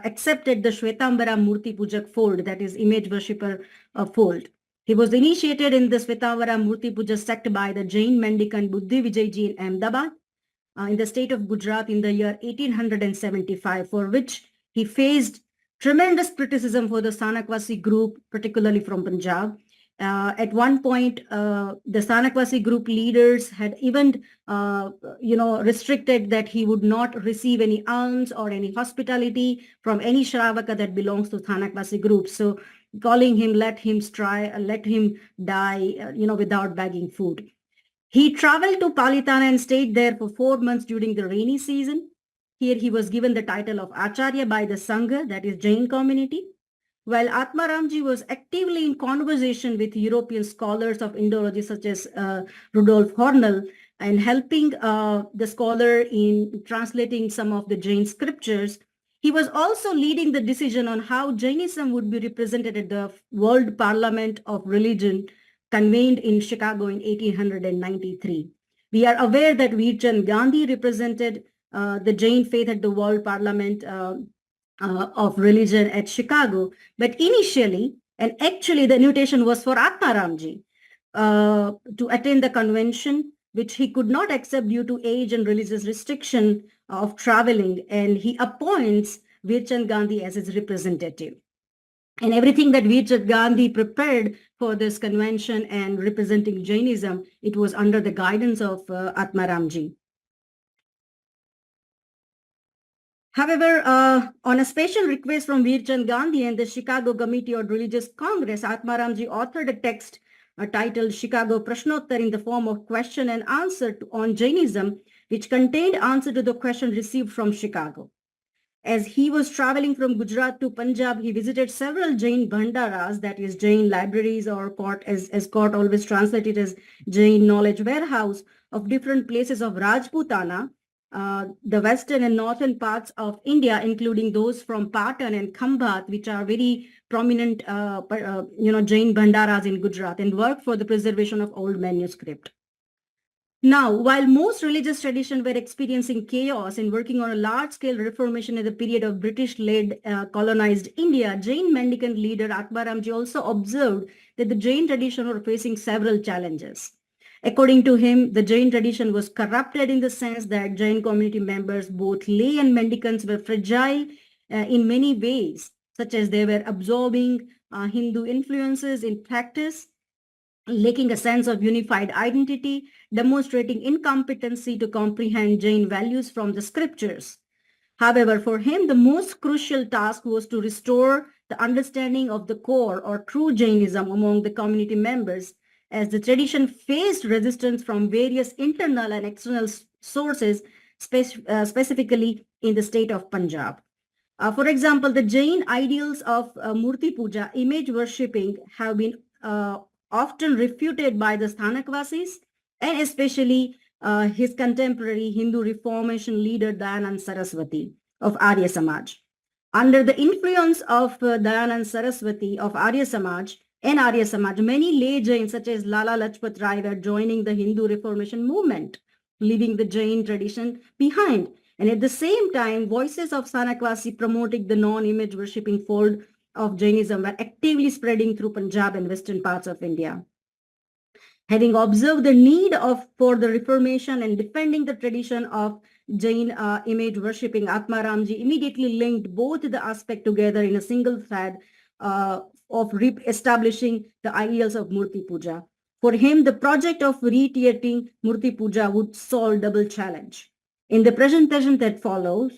accepted the Shwetambara Murti Pujak fold, that is image worshipper fold. He was initiated in the Shwetambara Murti Puja sect by the Jain mendicant Buddhi Vijayji in Ahmedabad in the state of Gujarat in the year 1875, for which he faced tremendous criticism for the Sthanakvasi group, particularly from Punjab. At one point, the Sthanakvasi group leaders had even, restricted that he would not receive any alms or any hospitality from any Shravaka that belongs to Sthanakvasi group. So calling him, let him die, without begging food. He traveled to Palitana and stayed there for 4 months during the rainy season. Here he was given the title of Acharya by the Sangha, that is Jain community. While Atmaramji was actively in conversation with European scholars of Indology such as Rudolf Hornell and helping the scholar in translating some of the Jain scriptures, he was also leading the decision on how Jainism would be represented at the World Parliament of Religion convened in Chicago in 1893. We are aware that Veerchand Gandhi represented the Jain faith at the World Parliament of Religion at Chicago. But initially, and actually the invitation was for Atmaramji to attend the convention, which he could not accept due to age and religious restriction of traveling. And he appoints Veerchand Gandhi as his representative. And everything that Veerchand Gandhi prepared for this convention and representing Jainism, it was under the guidance of Atmaramji. However, on a special request from Veer Chand Gandhi and the Chicago Committee on Religious Congress, Atmaramji authored a text titled Chicago Prashnottar in the form of question and answer on Jainism, which contained answer to the question received from Chicago. As he was traveling from Gujarat to Punjab, he visited several Jain bhandaras, that is Jain libraries, or court, as court always translated as Jain knowledge warehouse, of different places of Rajputana, the western and northern parts of India, including those from Patan and Khambhat, which are very prominent, Jain bhandaras in Gujarat, and worked for the preservation of old manuscript. Now, while most religious traditions were experiencing chaos and working on a large-scale reformation in the period of British-led colonized India, Jain mendicant leader Atmaramji also observed that the Jain tradition were facing several challenges. According to him, the Jain tradition was corrupted in the sense that Jain community members, both lay and mendicants, were fragile in many ways, such as they were absorbing Hindu influences in practice, lacking a sense of unified identity, demonstrating incompetency to comprehend Jain values from the scriptures. However, for him, the most crucial task was to restore the understanding of the core or true Jainism among the community members, as the tradition faced resistance from various internal and external sources, specifically in the state of Punjab. For example, the Jain ideals of Murti Puja, image worshipping, have been often refuted by the Sthanakvasis, and especially his contemporary Hindu Reformation leader Dayanand Saraswati of Arya Samaj. Under the influence of Dayanand Saraswati of Arya Samaj, many lay Jains such as Lala Lajpat Rai were joining the Hindu Reformation movement, leaving the Jain tradition behind. And at the same time, voices of Sthanakvasi promoting the non-image worshipping fold of Jainism were actively spreading through Punjab and western parts of India. Having observed the need for the reformation and defending the tradition of Jain image worshipping, Atmaramji immediately linked both the aspects together in a single thread of re-establishing the ideals of Murti Puja. For him, the project of reiterating Murti Puja would solve double challenge. In the presentation that follows,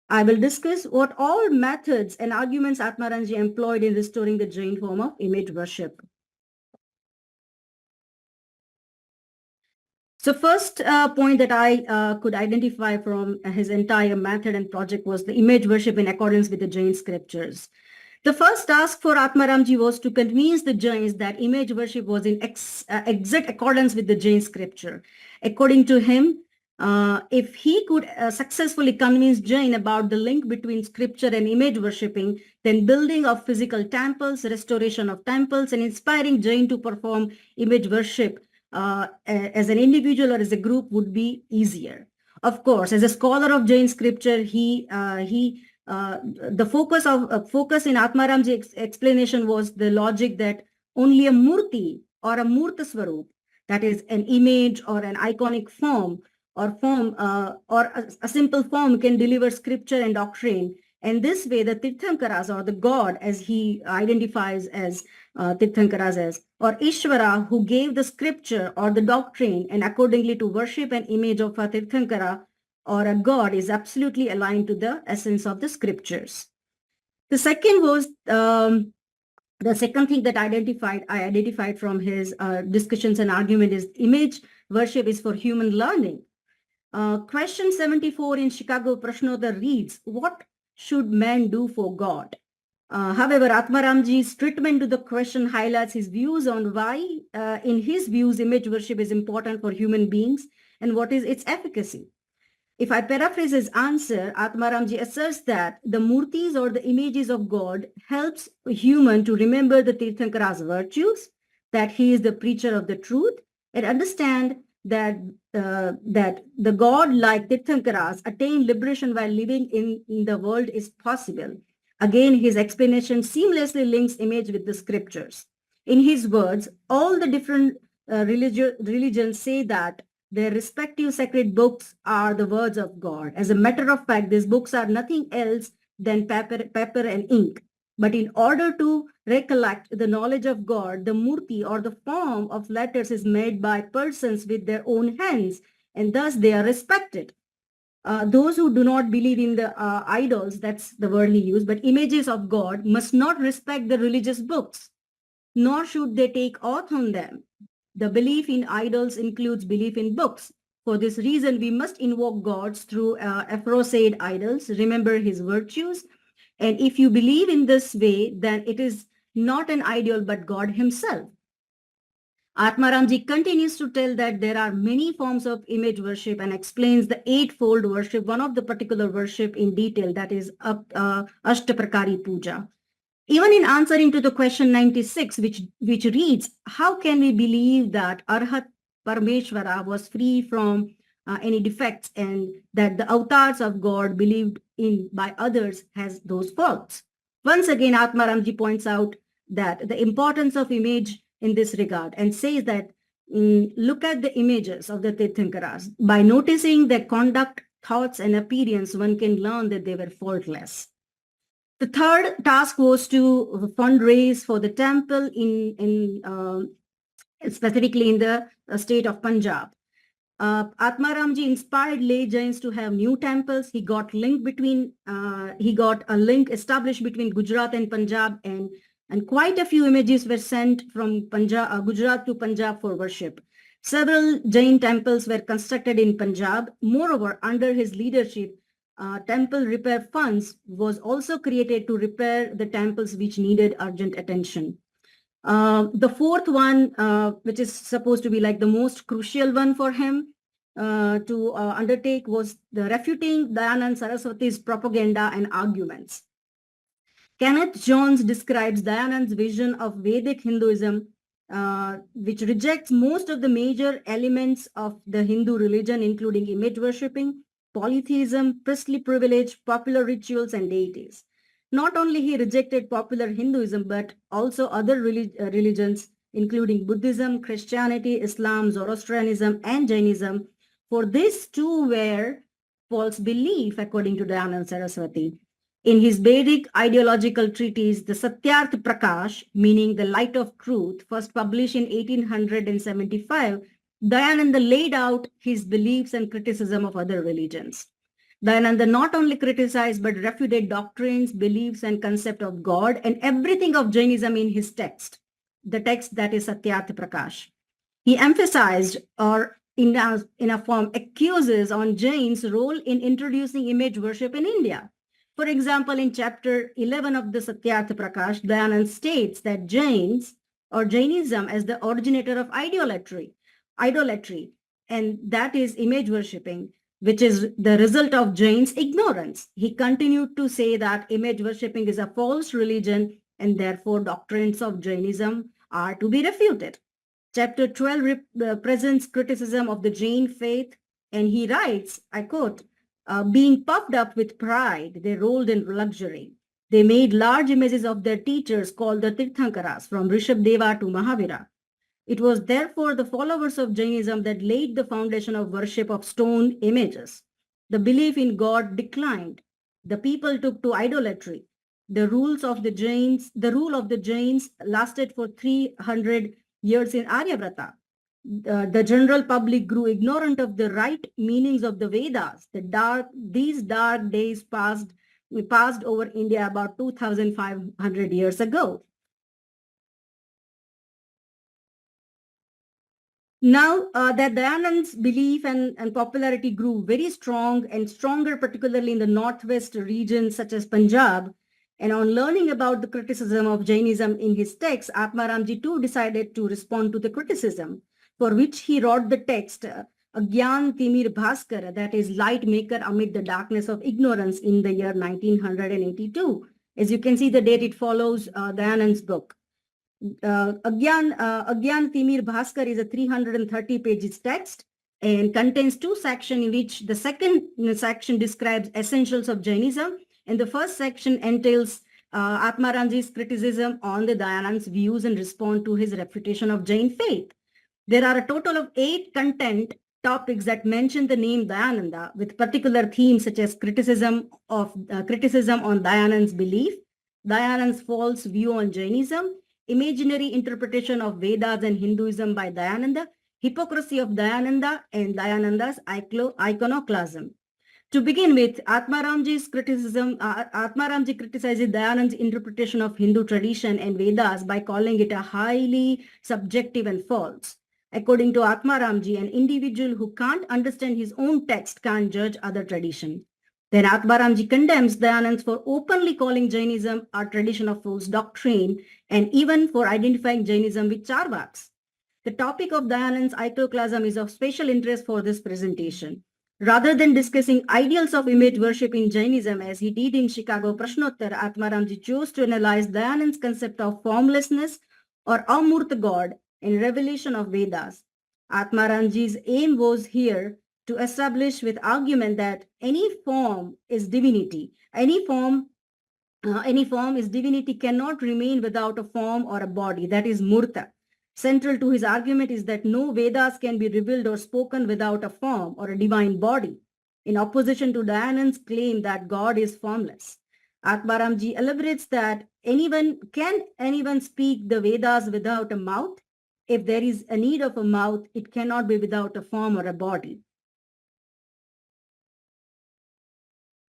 I will discuss what all methods and arguments Atmaramji employed in restoring the Jain form of image worship. So first point that I could identify from his entire method and project was the image worship in accordance with the Jain scriptures. The first task for Atmaramji was to convince the Jains that image worship was in exact accordance with the Jain scripture. According to him, if he could successfully convince Jain about the link between scripture and image worshipping, then building of physical temples, restoration of temples, and inspiring Jain to perform image worship as an individual or as a group would be easier. Of course, as a scholar of Jain scripture, the focus in Atmaramji's explanation was the logic that only a murti or a murta swarup, that is an image or an iconic form or a simple form, can deliver scripture and doctrine. And this way, the Tirthankaras, or the God, as he identifies as Tirthankaras as, or Ishvara, who gave the scripture or the doctrine, and accordingly to worship an image of a Tirthankara or a God, is absolutely aligned to the essence of the scriptures. The second was the second thing that I identified from his discussions and argument is image worship is for human learning. Question 74 in Chicago Prashnottar reads, "What should man do for God?" However, Atmaramji's treatment to the question highlights his views on why, in his views, image worship is important for human beings and what is its efficacy. If I paraphrase his answer, Atmaramji asserts that the murtis or the images of God helps a human to remember the Tirthankara's virtues, that he is the preacher of the truth, and understand that the God like Tirthankaras attain liberation while living in the world is possible. Again, his explanation seamlessly links image with the scriptures. In his words, all the different religions say that their respective sacred books are the words of God. As a matter of fact, these books are nothing else than paper and ink. But in order to recollect the knowledge of God, the murti or the form of letters is made by persons with their own hands, and thus they are respected. Those who do not believe in the idols, that's the word he used, but images of God, must not respect the religious books, nor should they take oath on them. The belief in idols includes belief in books. For this reason, we must invoke gods through aforesaid idols, remember his virtues. And if you believe in this way, then it is not an idol, but God himself. Atmaramji continues to tell that there are many forms of image worship and explains the eightfold worship, one of the particular worship in detail, that is Ashtaprakari Puja. Even in answering to the question 96, which reads, how can we believe that Arhat Parameshwara was free from any defects and that the avatars of God believed in by others has those faults? Once again, Atmaramji points out that the importance of image in this regard and says that look at the images of the Tirthankaras. By noticing their conduct, thoughts, and appearance, one can learn that they were faultless. The third task was to fundraise for the temple specifically in the state of Punjab. Atmaramji inspired lay Jains to have new temples. He got a link established between Gujarat and Punjab, and quite a few images were sent from Gujarat to Punjab for worship. Several Jain temples were constructed in Punjab. Moreover, under his leadership, temple repair funds was also created to repair the temples which needed urgent attention. The fourth one, which is supposed to be like the most crucial one for him to undertake, was the refuting Dayanand Saraswati's propaganda and arguments. Kenneth Jones describes Dayanand's vision of Vedic Hinduism, which rejects most of the major elements of the Hindu religion, including image worshipping, polytheism, priestly privilege, popular rituals, and deities. Not only he rejected popular Hinduism, but also other religions, including Buddhism, Christianity, Islam, Zoroastrianism, and Jainism, for these too were false belief, according to Dayanand Saraswati. In his Vedic ideological treatise, the Satyarth Prakash, meaning the light of truth, first published in 1875, Dayananda laid out his beliefs and criticism of other religions. Dayananda not only criticized but refuted doctrines, beliefs, and concept of God and everything of Jainism in his text, the text that is Satyarth Prakash. He emphasized, or in a form accuses, on Jain's role in introducing image worship in India. For example, in chapter 11 of the Satyarth Prakash, Dayanand states that Jains or Jainism as the originator of idolatry, and that is image worshipping, which is the result of Jain's ignorance. He continued to say that image worshipping is a false religion and therefore doctrines of Jainism are to be refuted. Chapter 12 presents criticism of the Jain faith, and he writes, I quote, being puffed up with pride, they rolled in luxury. They made large images of their teachers called the Tirthankaras, from Rishabdeva to Mahavira. It was therefore the followers of Jainism that laid the foundation of worship of stone images. The belief in God declined. The people took to idolatry. The rule of the Jains lasted for 300 years in Aryavrata. The general public grew ignorant of the right meanings of the Vedas. These dark days passed over India about 2,500 years ago. Now that Dayanand's belief and popularity grew very strong and stronger, particularly in the northwest regions such as Punjab, and on learning about the criticism of Jainism in his text, Atmaramji too decided to respond to the criticism, for which he wrote the text, Agyan Timir Bhaskar, that is light maker amid the darkness of ignorance, in the year 1982. As you can see the date, it follows Dayanand's book. Agyan Timir Bhaskar is a 330 pages text and contains two sections, in which the second section describes essentials of Jainism, and the first section entails Atmaramji's criticism on the Dayanand's views and response to his refutation of Jain faith. There are a total of 8 content topics that mention the name Dayananda, with particular themes such as criticism on Dayanand's belief, Dayanand's false view on Jainism, imaginary interpretation of Vedas and Hinduism by Dayananda, hypocrisy of Dayananda, and Dayananda's iconoclasm. To begin with, Atmaramji's criticism, Atmaramji criticizes Dayanand's interpretation of Hindu tradition and Vedas by calling it a highly subjective and false. According to Atmaramji, an individual who can't understand his own text can't judge other tradition. Then Atmaramji condemns Dayanand for openly calling Jainism a tradition of false doctrine and even for identifying Jainism with Charvaks. The topic of Dayanand's iconoclasm is of special interest for this presentation. Rather than discussing ideals of image worship in Jainism as he did in Chicago Prashnotter, Atmaramji chose to analyze Dayanand's concept of formlessness or Amurta God in revelation of Vedas. Atmaramji's aim was here to establish with argument that any form is divinity. Any form is divinity cannot remain without a form or a body, that is Murta. Central to his argument is that no Vedas can be revealed or spoken without a form or a divine body, in opposition to Dayanand's claim that God is formless. Atmaramji elaborates that can anyone speak the Vedas without a mouth? If there is a need of a mouth, it cannot be without a form or a body.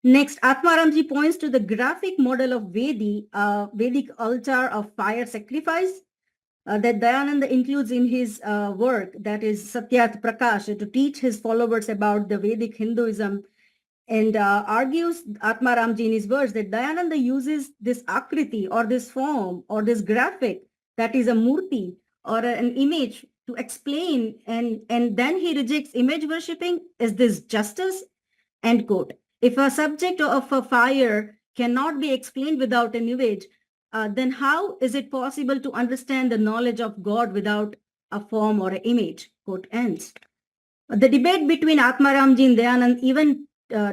Next, Atmaramji points to the graphic model of Vedic altar of fire sacrifice that Dayananda includes in his work, that is Satyat Prakash, to teach his followers about the Vedic Hinduism, and argues Atmaramji in his words that Dayananda uses this akriti or this form or this graphic, that is a murti or an image, to explain, and then he rejects image worshipping. Is this justice? End quote. If a subject of a fire cannot be explained without an image, then how is it possible to understand the knowledge of God without a form or an image? Quote ends. The debate between Atmaramji and Dayanand even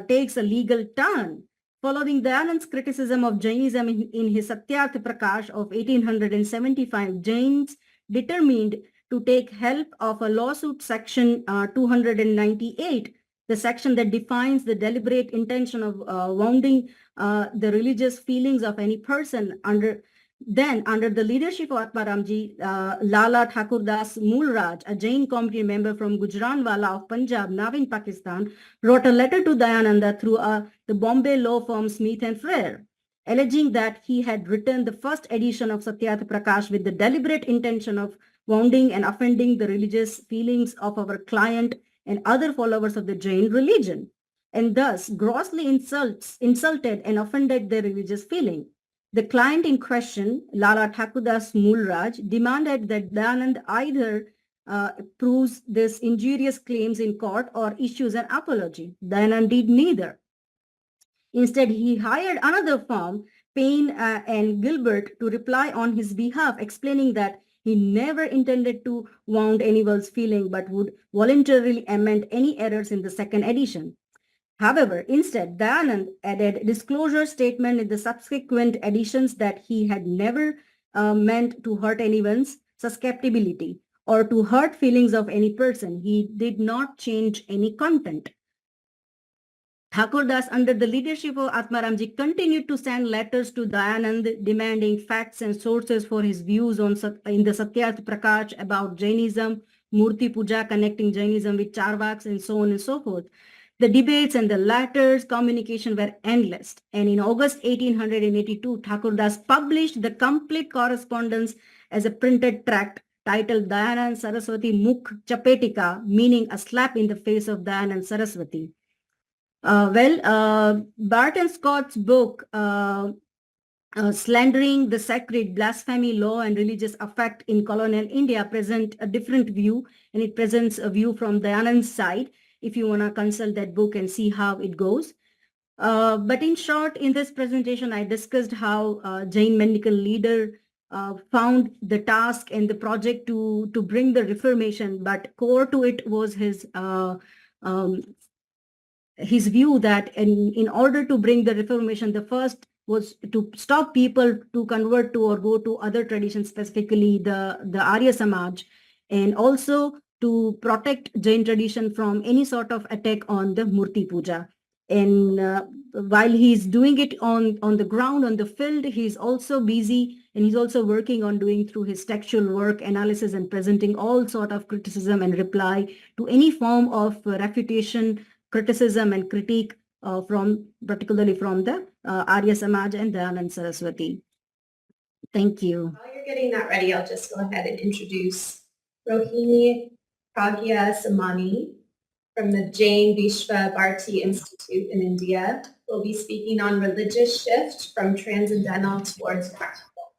takes a legal turn. Following Dayanand's criticism of Jainism in his Satyarth Prakash of 1875, Jains determined to take help of a lawsuit section 298, the section that defines the deliberate intention of wounding the religious feelings of any person. Under the leadership of Atmaramji, Lala Thakurdas Mulraj, a Jain committee member from Gujranwala of Punjab, now in Pakistan, wrote a letter to Dayananda through the Bombay law firm Smith and Frere, alleging that he had written the first edition of Satyarth Prakash with the deliberate intention of wounding and offending the religious feelings of our client and other followers of the Jain religion, and thus grossly insulted and offended their religious feeling. The client in question, Lala Thakurdas Mulraj, demanded that Dayanand either proves these injurious claims in court or issues an apology. Dayanand did neither. Instead, he hired another firm, Payne and Gilbert, to reply on his behalf, explaining that he never intended to wound anyone's feeling, but would voluntarily amend any errors in the second edition. However, instead, Dayanand added disclosure statement in the subsequent editions that he had never meant to hurt anyone's susceptibility or to hurt feelings of any person. He did not change any content. Thakurdas, under the leadership of Atmaramji, continued to send letters to Dayanand demanding facts and sources for his views in the Satyarth Prakash about Jainism, Murti Puja, connecting Jainism with Charvaks, and so on and so forth. The debates and the letters communication were endless. And in August 1882, Thakurdas published the complete correspondence as a printed tract titled Dayanand Saraswati Mukh Chapetika, meaning a slap in the face of Dayanand Saraswati. Barton Scott's book, Slandering the Sacred, Blasphemy, Law, and Religious Affect in Colonial India, present a different view, and it presents a view from Dayanand's side, if you want to consult that book and see how it goes. But in short, in this presentation, I discussed how Jain medical leader found the task and the project to bring the Reformation, but core to it was his view that in order to bring the Reformation, the first was to stop people to convert to or go to other traditions, specifically the Arya Samaj, and also to protect Jain tradition from any sort of attack on the Murti Puja. And while he's doing it on the ground, on the field, he's also busy, and he's also working on doing through his textual work, analysis, and presenting all sort of criticism and reply to any form of refutation, criticism, and critique particularly from the Arya Samaj and Dayanand Saraswati. Thank you. While you're getting that ready, I'll just go ahead and introduce Rohini, Pragya, Samani from the Jain, Vishva, Bharti Institute in India. Will be speaking on religious shift from transcendental towards practical.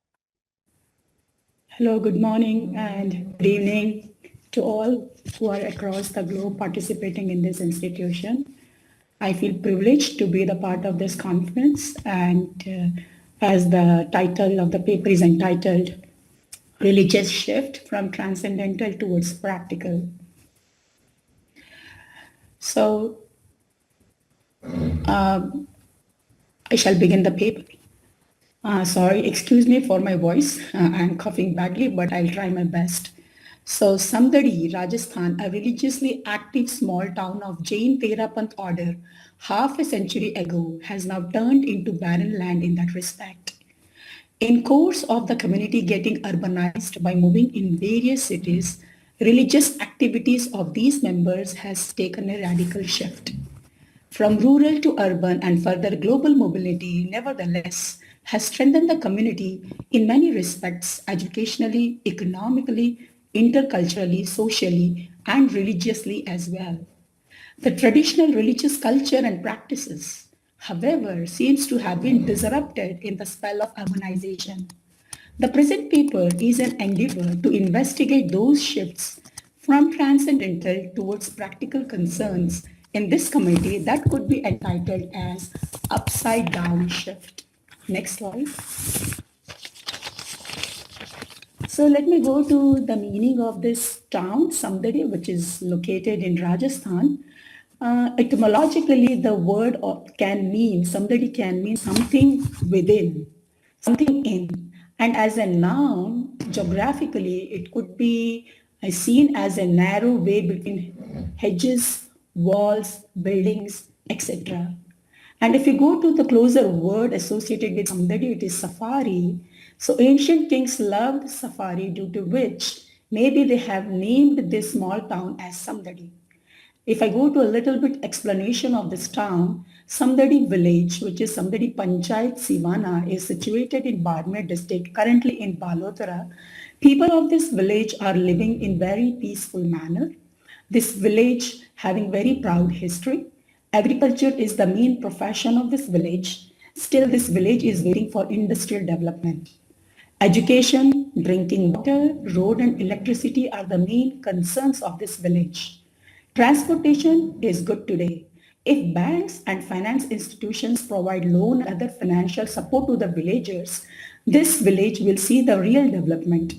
Hello, good morning and good evening to all who are across the globe participating in this institution. I feel privileged to be the part of this conference, and as the title of the paper is entitled, Religious Shift from Transcendental Towards Practical. So I shall begin the paper. Sorry, excuse me for my voice. I'm coughing badly, but I'll try my best. So Samdadi, Rajasthan, a religiously active small town of Jain Theravada order half a century ago, has now turned into barren land in that respect. In course of the community getting urbanized by moving in various cities, religious activities of these members has taken a radical shift. From rural to urban and further global mobility, nevertheless, has strengthened the community in many respects, educationally, economically, interculturally, socially, and religiously as well. The traditional religious culture and practices, however, seems to have been disrupted in the spell of urbanization. The present paper is an endeavor to investigate those shifts from transcendental towards practical concerns in this committee that could be entitled as Upside Down Shift. Next slide. So let me go to the meaning of this town, Samdari, which is located in Rajasthan. Etymologically, the word Samdari can mean something within, something in. And as a noun, geographically, it could be seen as a narrow way between hedges, walls, buildings, etc. And if you go to the closer word associated with Samdari, it is safari. So ancient kings loved safari, due to which maybe they have named this small town as Samdari. If I go to a little bit explanation of this town, Samdari village, which is Samdari Panchayat Sivana, is situated in Barmer district, currently in Balodara. People of this village are living in very peaceful manner. This village having very proud history. Agriculture is the main profession of this village. Still, this village is waiting for industrial development. Education, drinking water, road and electricity are the main concerns of this village. Transportation is good today. If banks and finance institutions provide loan and other financial support to the villagers, this village will see the real development.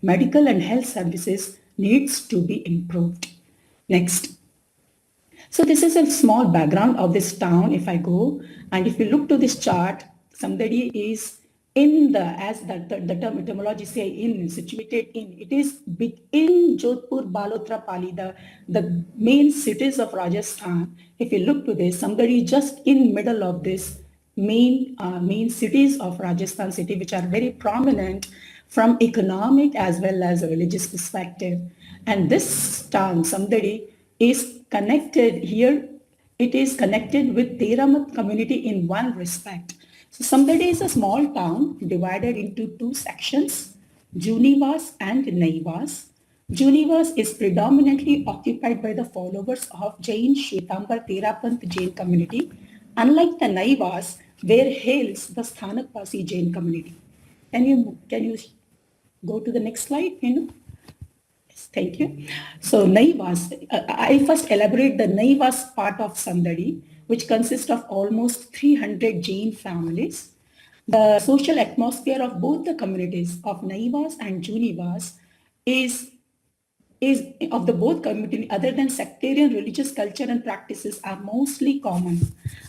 Medical and health services needs to be improved. Next. So this is a small background of this town if I go, and if you look to this chart, Samdari is in the, as the term etymology say, in, situated in, it is in Jodhpur, Balodra, Pali, the main cities of Rajasthan. If you look to this, Samdari is just in middle of this main cities of Rajasthan city, which are very prominent from economic as well as a religious perspective. And this town, Samdari, is connected here. It is connected with Theravada community in one respect. So Samdari is a small town divided into two sections, Junivas and Naivas. Junivas is predominantly occupied by the followers of Jain Shwetambar Theravada Jain community, unlike the Naivas, where hails the Sthanakvasi Jain community. Can you go to the next slide, Venu? Yes, thank you. So Naivas, I first elaborate the Naivas part of Samdari, which consists of almost 300 Jain families. The social atmosphere of both the communities of Naivas and Junivas is of the both community, other than sectarian religious culture and practices, are mostly common.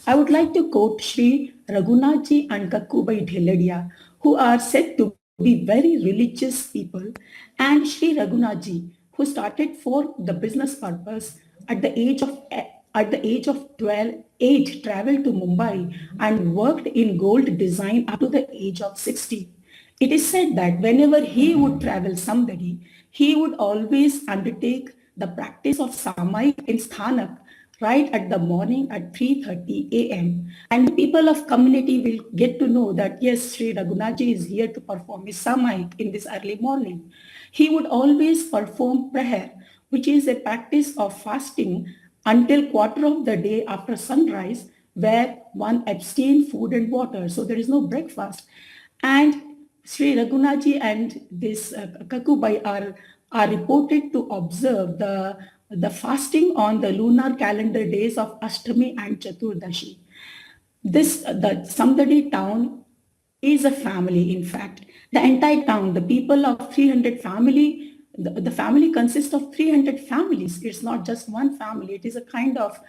I would like to quote Sri Raghunathji and Kakkubai Dheladia, who are said to be very religious people, and Sri Raghunathji, who started for the business purpose at the age of 8, traveled to Mumbai and worked in gold design up to the age of 60. It is said that whenever he would travel somebody, he would always undertake the practice of Samayik in Sthanak right at the morning at 3:30 a.m. And the people of community will get to know that, yes, Sri Raghunathji is here to perform his Samai in this early morning. He would always perform prayer, which is a practice of fasting until quarter of the day after sunrise, where one abstains food and water. So there is no breakfast. And Sri Raghunathji and this Kakubai are reported to observe the fasting on the lunar calendar days of Ashtami and Chaturdashi. The Samdadi town is a family, in fact. The entire town, the people of 300 family, the family consists of 300 families. It's not just one family. It's a kind of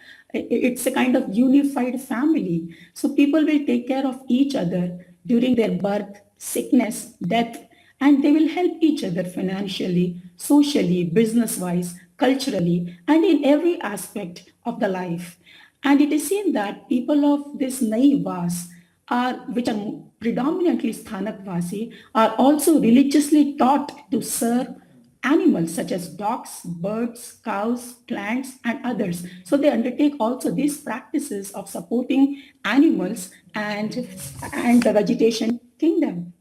unified family. So people will take care of each other during their birth, sickness, death, and they will help each other financially, socially, business-wise, culturally, and in every aspect of the life. And it is seen that people of this Nai Vas which are predominantly Sthanak Vasi, are also religiously taught to serve animals such as dogs, birds, cows, plants, and others. So they undertake also these practices of supporting animals and the vegetation kingdom.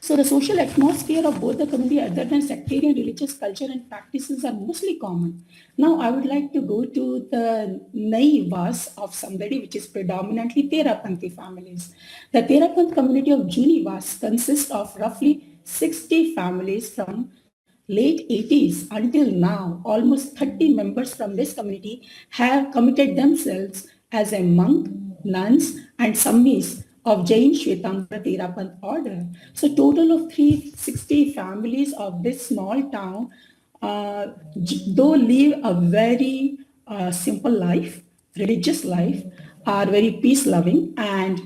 So the social atmosphere of both the community, other than sectarian religious culture and practices, are mostly common. Now I would like to go to the Naivas of Samdadi, which is predominantly Therapanthi families. The Therapanth community of Junivas consists of roughly 60 families from late 80s until now. Almost 30 members from this community have committed themselves as a monk, nuns, and sammis of Jain Shvetambara Therapanth order. So total of 360 families of this small town, though live a very simple life, religious life, are very peace-loving, and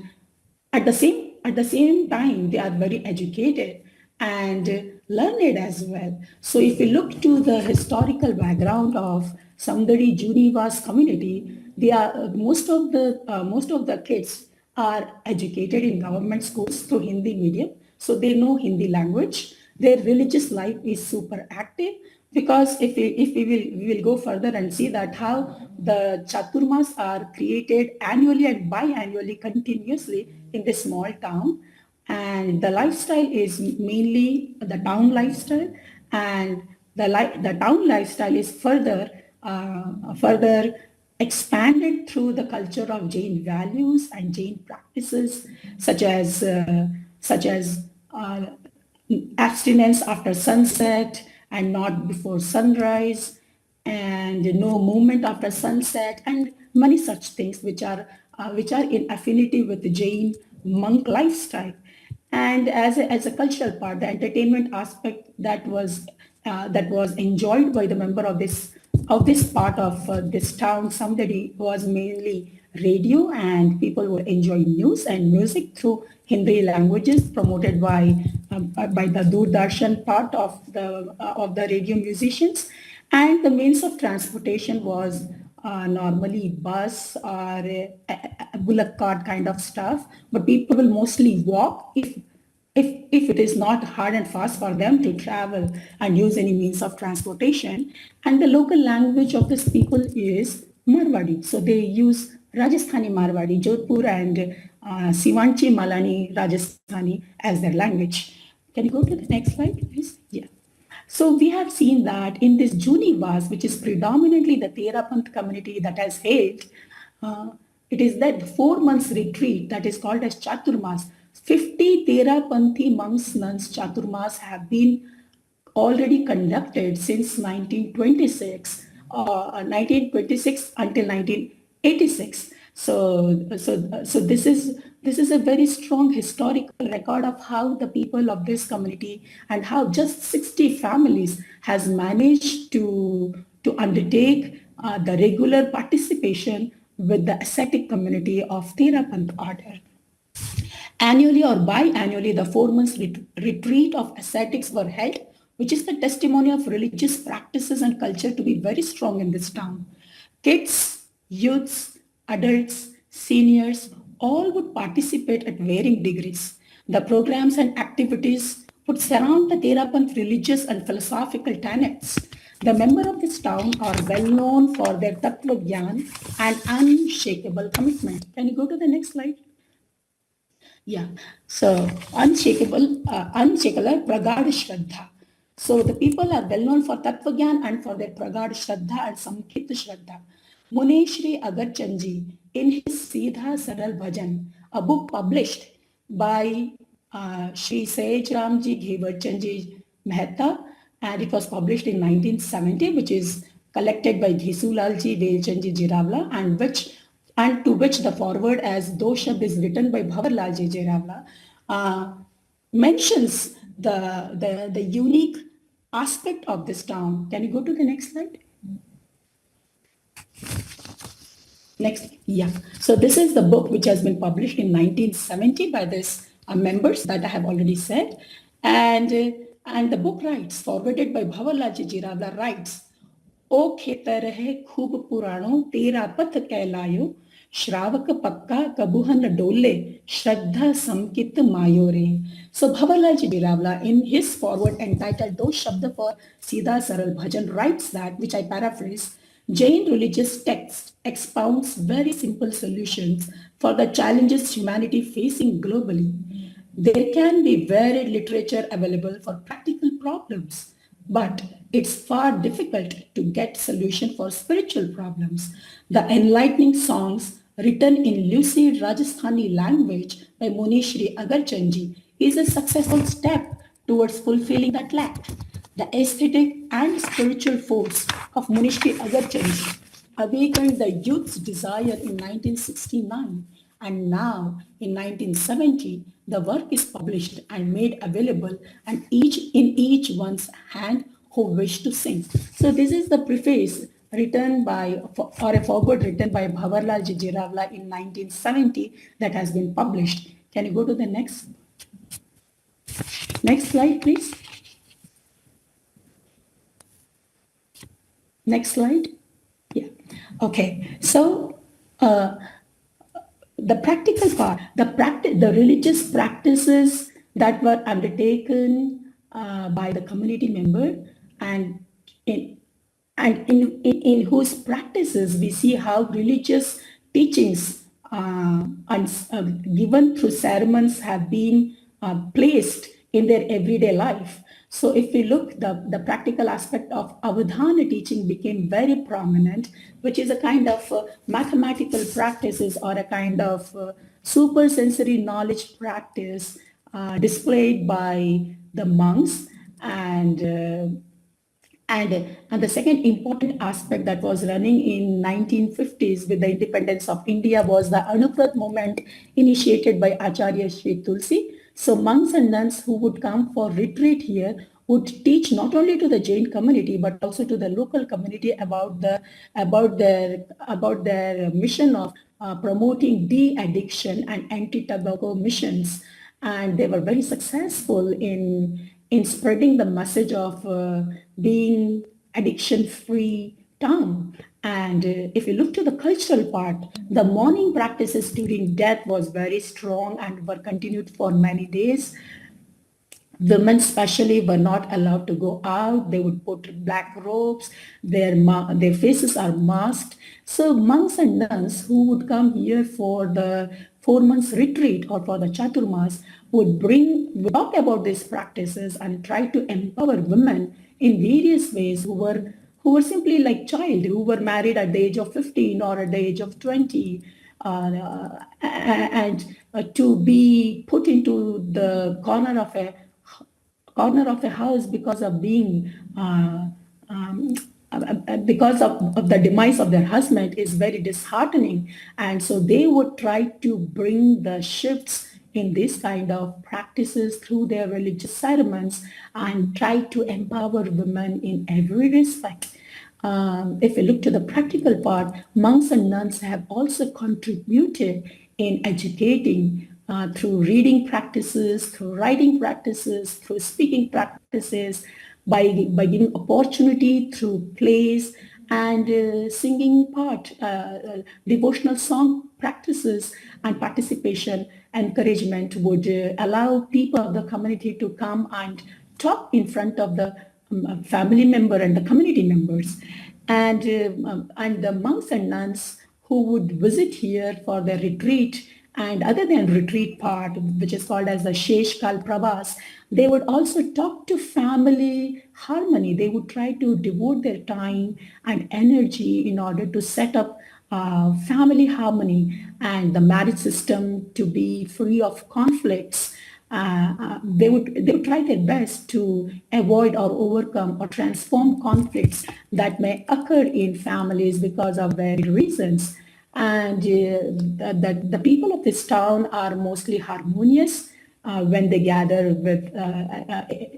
at the same time, they are very educated and learned as well. So if we look to the historical background of Samdadi Junivas community, they are most of the kids are educated in government schools through Hindi medium, so they know Hindi language. Their religious life is super active, because if we will go further and see that how the chaturmas are created annually and biannually continuously in this small town, and the lifestyle is mainly the town lifestyle, and the town lifestyle is further expanded through the culture of Jain values and Jain practices, such as abstinence after sunset and not before sunrise, and no movement after sunset, and many such things which are in affinity with the Jain monk lifestyle. And as a cultural part, the entertainment aspect that was enjoyed by the member of this part of this town, Samdadi, was mainly radio, and people would enjoy news and music through Hindi languages promoted by the Doordarshan part of the radio musicians. And the means of transportation was normally bus or a bullock cart kind of stuff, but people will mostly walk if it is not hard and fast for them to travel and use any means of transportation. And the local language of these people is Marwadi. So they use Rajasthani Marwadi, Jodhpur and Sivanchi Malani Rajasthani as their language. Can you go to the next slide, please? Yeah. So we have seen that in this Junivas, which is predominantly the Therapanth community that has held, it is that 4 months retreat that is called as Chaturmas. 50 Therapanthi monks, nuns, Chaturmas have been already conducted since 1926 until 1986. So this is a very strong historical record of how the people of this community and how just 60 families has managed to undertake the regular participation with the ascetic community of Therapanth order. Annually or biannually, the 4 months retreat of ascetics were held, which is the testimony of religious practices and culture to be very strong in this town. Kids, youths, adults, seniors, all would participate at varying degrees. The programs and activities would surround the Therapanth religious and philosophical tenets. The members of this town are well known for their tattva gyan and unshakable commitment. Can you go to the next slide? Yeah, so unshakable Pragad Shraddha. So the people are well known for Tattva Gyan and for their Pragad Shraddha and Samkit Shraddha. Mune Shri Agarchandji, in his Siddha Saral Bhajan, a book published by Shri Sej Ramji Ghevarchandji Mehta, and it was published in 1970, which is collected by Dhisulalji Velchandji Jiravla, and to which the foreword as Do Shabd is written by Bhavarlalji Jiravla, mentions the unique aspect of this town. Can you go to the next slide? Next, yeah. So this is the book which has been published in 1970 by this members that I have already said. And the book writes, forwarded by Bhavarlalji Jiravla, writes, O खेतर है खूब पुराणों तेरा पथ कहलायो श्रावक पक्का कबूहन डोले Shraddha Samkit Mayore. So Bhavarlalji Jiravla, in his foreword entitled Do Shabd for Siddha Saral Bhajan, writes that, which I paraphrase, Jain religious text expounds very simple solutions for the challenges humanity facing globally. There can be varied literature available for practical problems, but it's far difficult to get solution for spiritual problems. The enlightening songs written in lucid Rajasthani language by Munishri Agarchandji is a successful step towards fulfilling that lack. The aesthetic and spiritual force of Munishri Agarchandji awakened the youth's desire in 1969, and now in 1970 the work is published and made available and in each one's hand who wish to sing. So this is the preface written by, or a foreword written by Bhavarlalji Jiravla in 1970 that has been published. Can you go to the next slide, please? Next slide. Yeah. Okay. So the practical part, the religious practices that were undertaken by the community member, and in whose practices we see how religious teachings given through sermons have been placed in their everyday life. So if we look, the practical aspect of Avadhana teaching became very prominent, which is a kind of mathematical practices or a kind of supersensory knowledge practice displayed by the monks. And the second important aspect that was running in 1950s with the independence of India was the Anuprat movement initiated by Acharya Sri Tulsi. So monks and nuns who would come for retreat here would teach not only to the Jain community but also to the local community about their mission of promoting de-addiction and anti-tobacco missions, and they were very successful in spreading the message of being addiction-free town. And if you look to the cultural part, the mourning practices during death was very strong and were continued for many days. Women especially were not allowed to go out. They would put black robes. Their faces are masked. So monks and nuns who would come here for the 4 months retreat or for the Chaturmas would talk about these practices and try to empower women in various ways who were simply like child, who were married at the age of 15 or at the age of 20, and to be put into the corner of a house because of being because of the demise of their husband is very disheartening. And so they would try to bring the shifts in this kind of practices through their religious ceremonies and try to empower women in every respect. If we look to the practical part, monks and nuns have also contributed in educating through reading practices, through writing practices, through speaking practices, by giving opportunity through plays and singing part, devotional song practices and participation. Encouragement would allow people of the community to come and talk in front of the family member and the community members. And the monks and nuns who would visit here for their retreat, and other than retreat part, which is called as the Sheshkal Pravas, they would also talk to family harmony. They would try to devote their time and energy in order to set up family harmony and the marriage system to be free of conflicts. They would try their best to avoid or overcome or transform conflicts that may occur in families because of various reasons. And the people of this town are mostly harmonious when they gather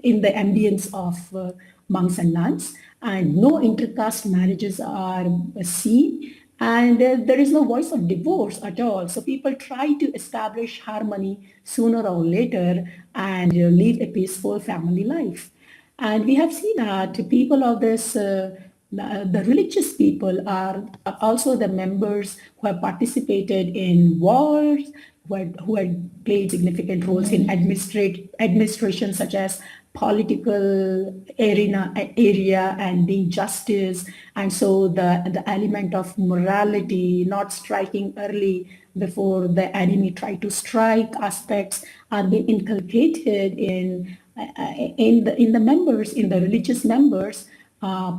in the ambience of monks and nuns, and no intercaste marriages are seen, and there is no voice of divorce at all. So people try to establish harmony sooner or later and live a peaceful family life. And we have seen that people of the religious people are also the members who have participated in wars, who had played significant roles in administration, such as political area and being justice. And so the element of morality, not striking early before the enemy try to strike aspects are being inculcated in the members, in the religious members,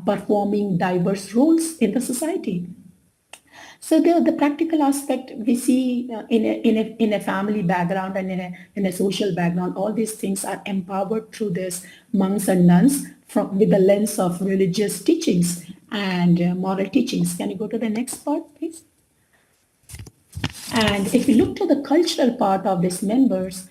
performing diverse roles in the society. So the practical aspect we see in a family background and in a social background, all these things are empowered through this monks and nuns with the lens of religious teachings and moral teachings. Can you go to the next part, please? And if you look to the cultural part of these members,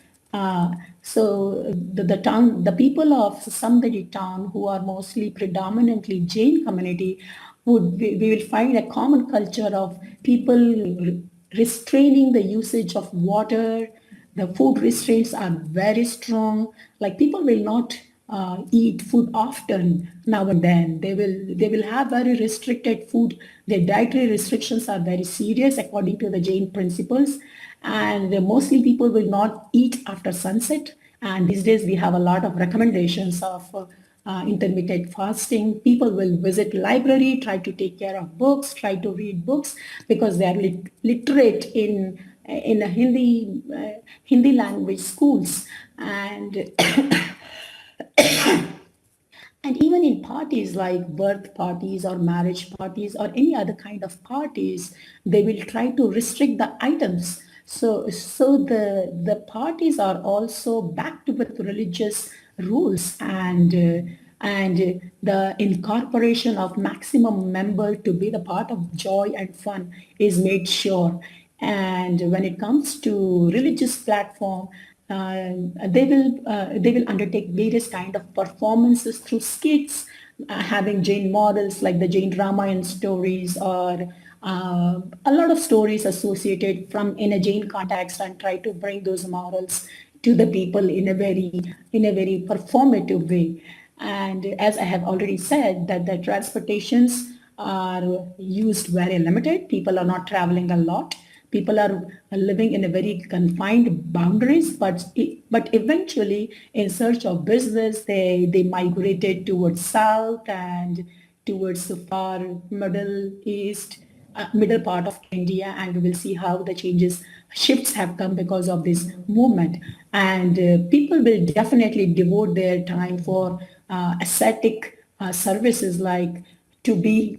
so the people of Samdari town, who are mostly predominantly Jain community, we will find a common culture of people restraining the usage of water. The food restraints are very strong. Like people will not eat food often now and then. They will have very restricted food. Their dietary restrictions are very serious according to the Jain principles. And mostly people will not eat after sunset. And these days we have a lot of recommendations of intermittent fasting. People will visit library, try to take care of books, try to read books because they are literate in a Hindi language schools. And and even in parties like birth parties or marriage parties or any other kind of parties, they will try to restrict the items. So the parties are also backed with religious rules, and the incorporation of maximum member to be the part of joy and fun is made sure. And when it comes to religious platform, they will undertake various kind of performances through skits, having Jain models like the Jain Ramayan stories or a lot of stories associated from in a Jain context, and try to bring those morals to the people in a very performative way. And as I have already said, that the transportations are used very limited. People are not traveling a lot. People are living in a very confined boundaries, but eventually in search of business, they migrated towards south and towards the far middle east, middle part of India, and we will see how the shifts have come because of this movement. And people will definitely devote their time for ascetic services, like to be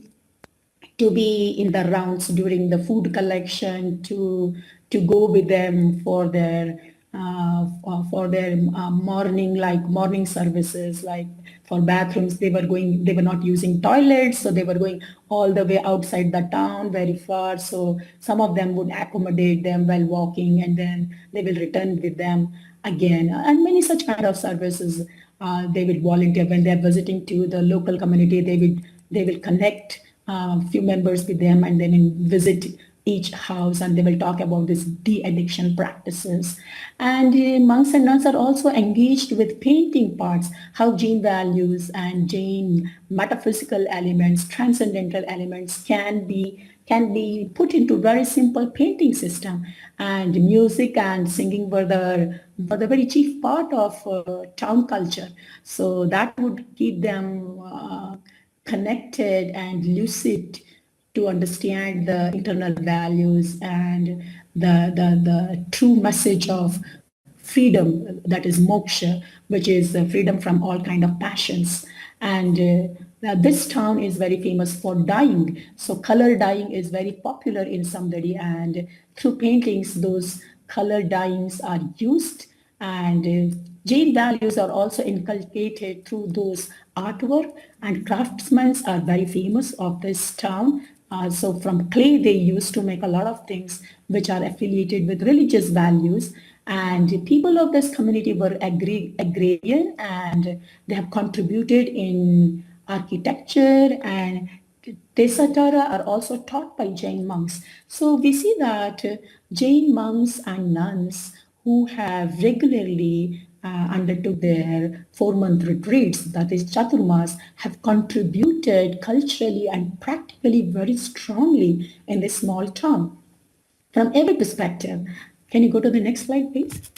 in the rounds during the food collection, to go with them for their morning services, like for bathrooms. They were not using toilets, so they were going all the way outside the town, very far. So some of them would accommodate them while walking, and then they will return with them again. And many such kind of services they will volunteer when they are visiting to the local community. They will connect few members with them and then visit each house, and they will talk about this de-addiction practices. And monks and nuns are also engaged with painting parts, how Jain values and Jain metaphysical elements, transcendental elements can be put into very simple painting system. And music and singing were the very chief part of town culture. So that would keep them connected and lucid to understand the internal values and the true message of freedom, that is moksha, which is freedom from all kind of passions. And this town is very famous for dyeing. So color dyeing is very popular in Samdari, and through paintings, those color dyings are used. And Jain values are also inculcated through those artwork, and craftsmen are very famous of this town. So from clay, they used to make a lot of things which are affiliated with religious values. And people of this community were agrarian, and they have contributed in architecture, and Tesatara are also taught by Jain monks. So we see that Jain monks and nuns who have regularly undertook their 4-month retreats, that is Chaturmas, have contributed culturally and practically very strongly in this small town. From every perspective, can you go to the next slide, please?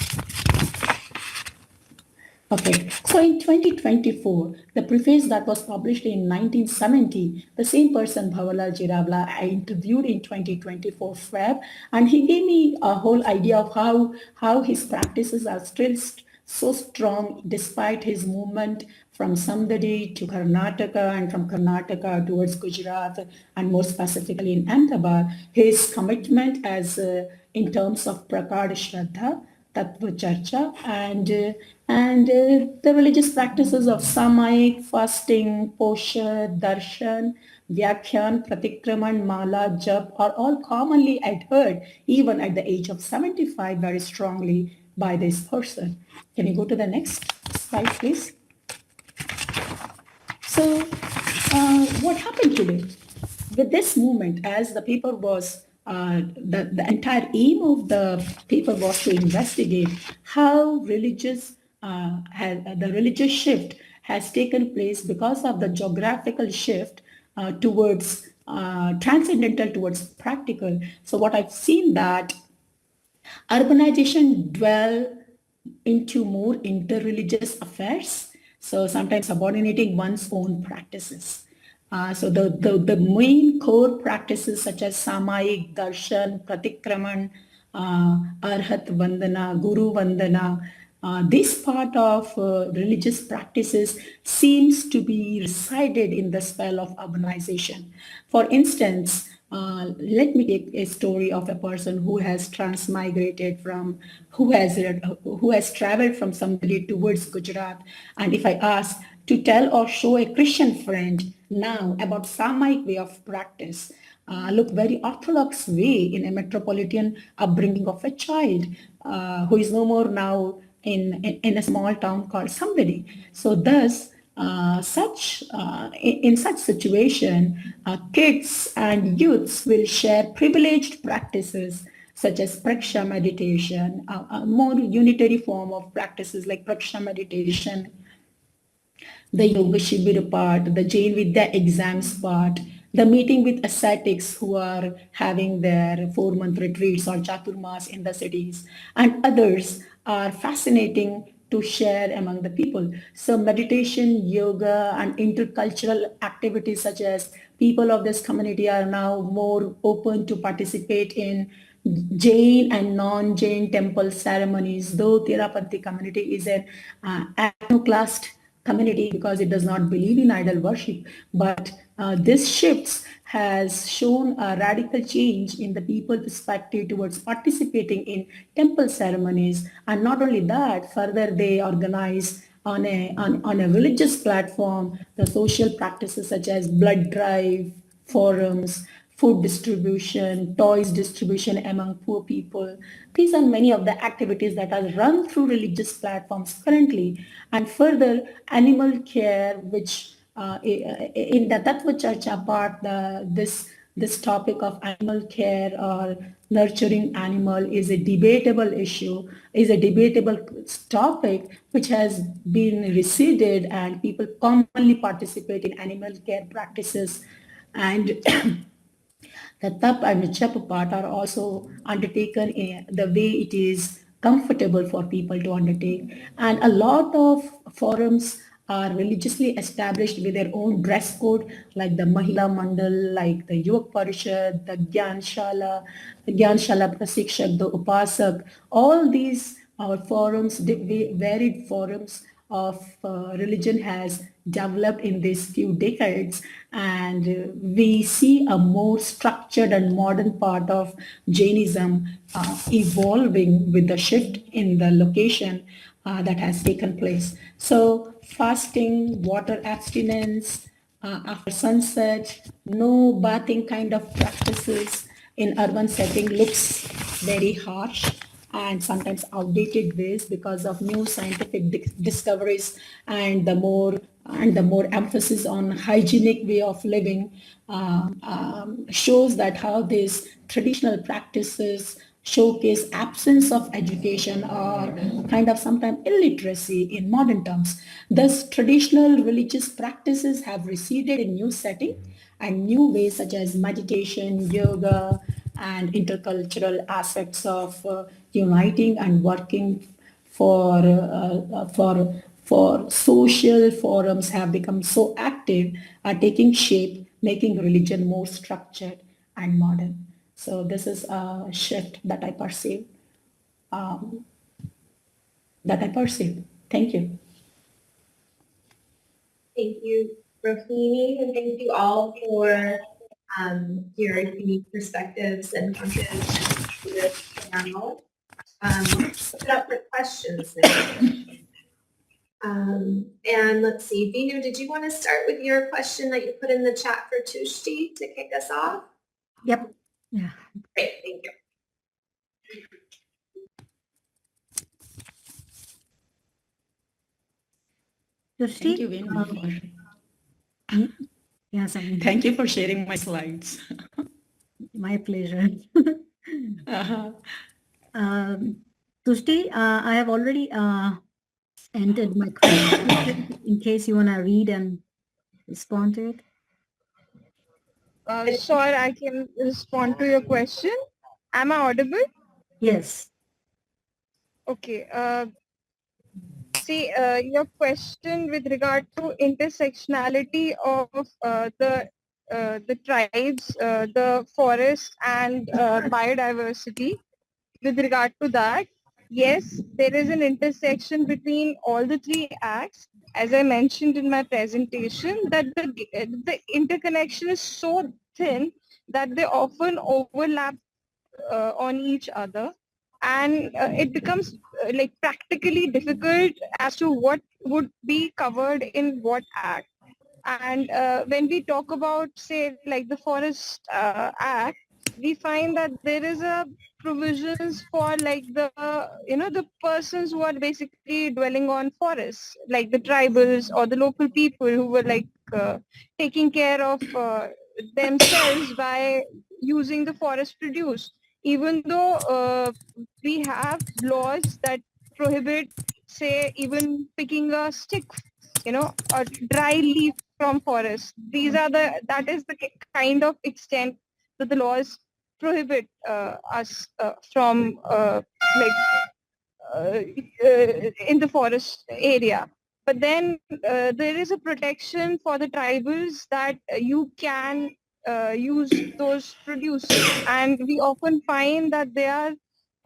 Okay, so in 2024, the preface that was published in 1970, the same person, Bhavalal Jiravla, I interviewed in 2024 Feb, and he gave me a whole idea of how his practices are still so strong despite his movement from Samdadi to Karnataka, and from Karnataka towards Gujarat, and more specifically in Ahmedabad. His commitment as in terms of Prakad Shraddha, Tattva Charcha, and the religious practices of Samayik, fasting, Posha, Darshan, Vyakhyan, Pratikraman, Mala, Jap are all commonly adhered even at the age of 75 very strongly by this person. Can you go to the next slide, please? So what happened today? With this movement, as the paper was, the entire aim of the paper was to investigate how the religious shift has taken place because of the geographical shift towards transcendental towards practical. So what I've seen that urbanization dwell into more interreligious affairs, so sometimes subordinating one's own practices. So the main core practices such as Samayik, Darshan, Pratikraman, Arhat Vandana, Guru Vandana, this part of religious practices seems to be resided in the spell of urbanization. For instance, let me take a story of a person who has transmigrated who has traveled from Samdali towards Gujarat. And if I ask to tell or show a Christian friend now about Samaik way of practice, look very orthodox way in a metropolitan upbringing of a child who is no more now in a small town called Samdali. So thus, in such situation, kids and youths will share privileged practices such as praksha meditation, a more unitary form of practices like praksha meditation, the yoga shibir part, the Jain Vidya exams part, the meeting with ascetics who are having their 4-month retreats or chaturmas in the cities, and others are fascinating to share among the people. So meditation, yoga, and intercultural activities such as people of this community are now more open to participate in Jain and non-Jain temple ceremonies, though Tirapati community is an iconoclast community because it does not believe in idol worship. But this shifts has shown a radical change in the people perspective towards participating in temple ceremonies. And not only that, further they organize on a religious platform the social practices such as blood drive, forums, food distribution, toys distribution among poor people. These are many of the activities that are run through religious platforms currently. And further, animal care, which in the Tattva Charcha part, this topic of animal care or nurturing animal is a debatable issue, is a debatable topic which has been receded, and people commonly participate in animal care practices. And the tap and the chap part are also undertaken in the way it is comfortable for people to undertake. And a lot of forums are religiously established with their own dress code, like the Mahila Mandal, like the Yuva Parishad, the Gyan Shala Prasikshak, the Upasak. All these forums, varied forums of religion has developed in these few decades, and we see a more structured and modern part of Jainism evolving with the shift in the location that has taken place. So fasting, water abstinence, after sunset, no bathing kind of practices in urban setting looks very harsh and sometimes outdated ways because of new scientific discoveries, and the more emphasis on hygienic way of living shows that how these traditional practices showcase absence of education or kind of sometimes illiteracy in modern terms. Thus, traditional religious practices have receded in new setting, and new ways such as meditation, yoga, and intercultural aspects of uniting and working for social forums have become so active, are taking shape, making religion more structured and modern. So this is a shift that I perceive. Thank you. Thank you, Rohini, and thank you all for your unique perspectives and contributions to this panel. Let's put it up for questions now. And let's see, Venu, did you want to start with your question that you put in the chat for Tushti to kick us off? Yep. Yeah. Great, thank you. Tushti, Thank you, Venu, yeah, Samani. thank you for sharing my slides. My pleasure. Uh-huh. Tushti, I have already entered my question in case you want to read and respond to it. Sure, I can respond to your question. Am I audible? Yes. Okay. See, your question with regard to intersectionality of the tribes, the forest, and biodiversity. With regard to that, yes, there is an intersection between all the three acts. As I mentioned in my presentation, that the interconnection is so thin that they often overlap on each other, and it becomes like practically difficult as to what would be covered in what act. And when we talk about, say, like the Forest Act, we find that there is a provisions for like the persons who are basically dwelling on forests, like the tribals or the local people who were like taking care of themselves by using the forest produce. Even though we have laws that prohibit, say, even picking a stick, or dry leaf from forest. That is the kind of extent that the laws prohibit us from in the forest area. But then there is a protection for the tribals that you can use those produce, and we often find that they are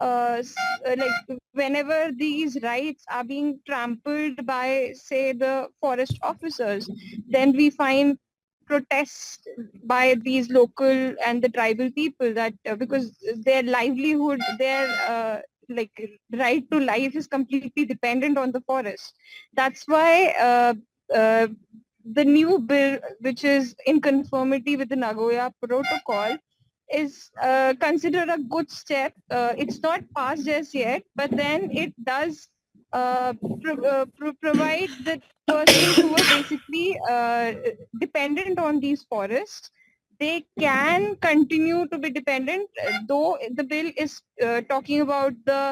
like whenever these rights are being trampled by, say, the forest officers, then we find protests by these local and the tribal people, that because their livelihood, their like right to life is completely dependent on the forest. That's why the new bill, which is in conformity with the Nagoya Protocol, is considered a good step. It's not passed as yet, but then it does provide the persons who are basically dependent on these forests. they can continue to be dependent, though the bill is talking about the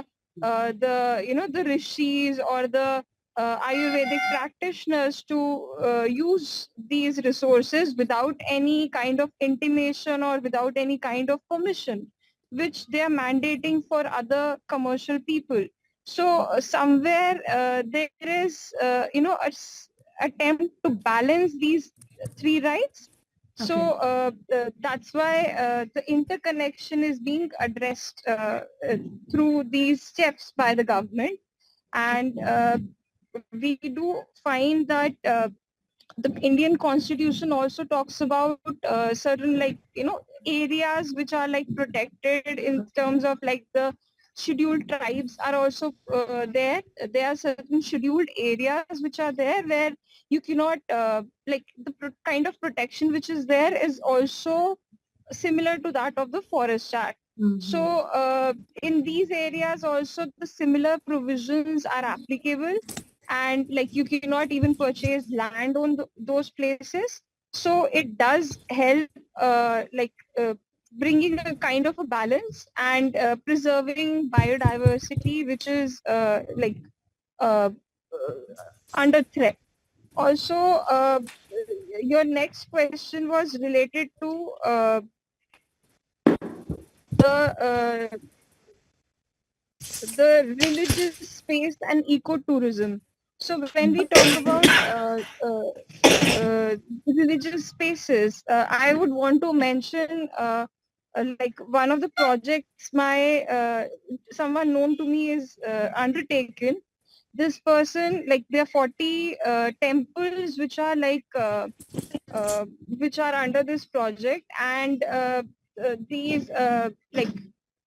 the rishis or the Ayurvedic practitioners to use these resources without any kind of intimation or without any kind of permission, which they are mandating for other commercial people. So somewhere there is, attempt to balance these three rights. So that's why the interconnection is being addressed through these steps by the government. And we do find that the Indian Constitution also talks about certain areas which are like protected in terms of like the scheduled tribes are also there. There are certain scheduled areas which are there where you cannot kind of protection which is there is also similar to that of the Forest Act. So in these areas also the similar provisions are applicable, and like you cannot even purchase land on those places. So it does help bringing a kind of a balance and preserving biodiversity, which is uh, under threat. Also, your next question was related to the the religious space and ecotourism. So when we talk about religious spaces, I would want to mention like one of the projects my someone known to me is undertaken. This person, like there are 40 temples which are under this project, and these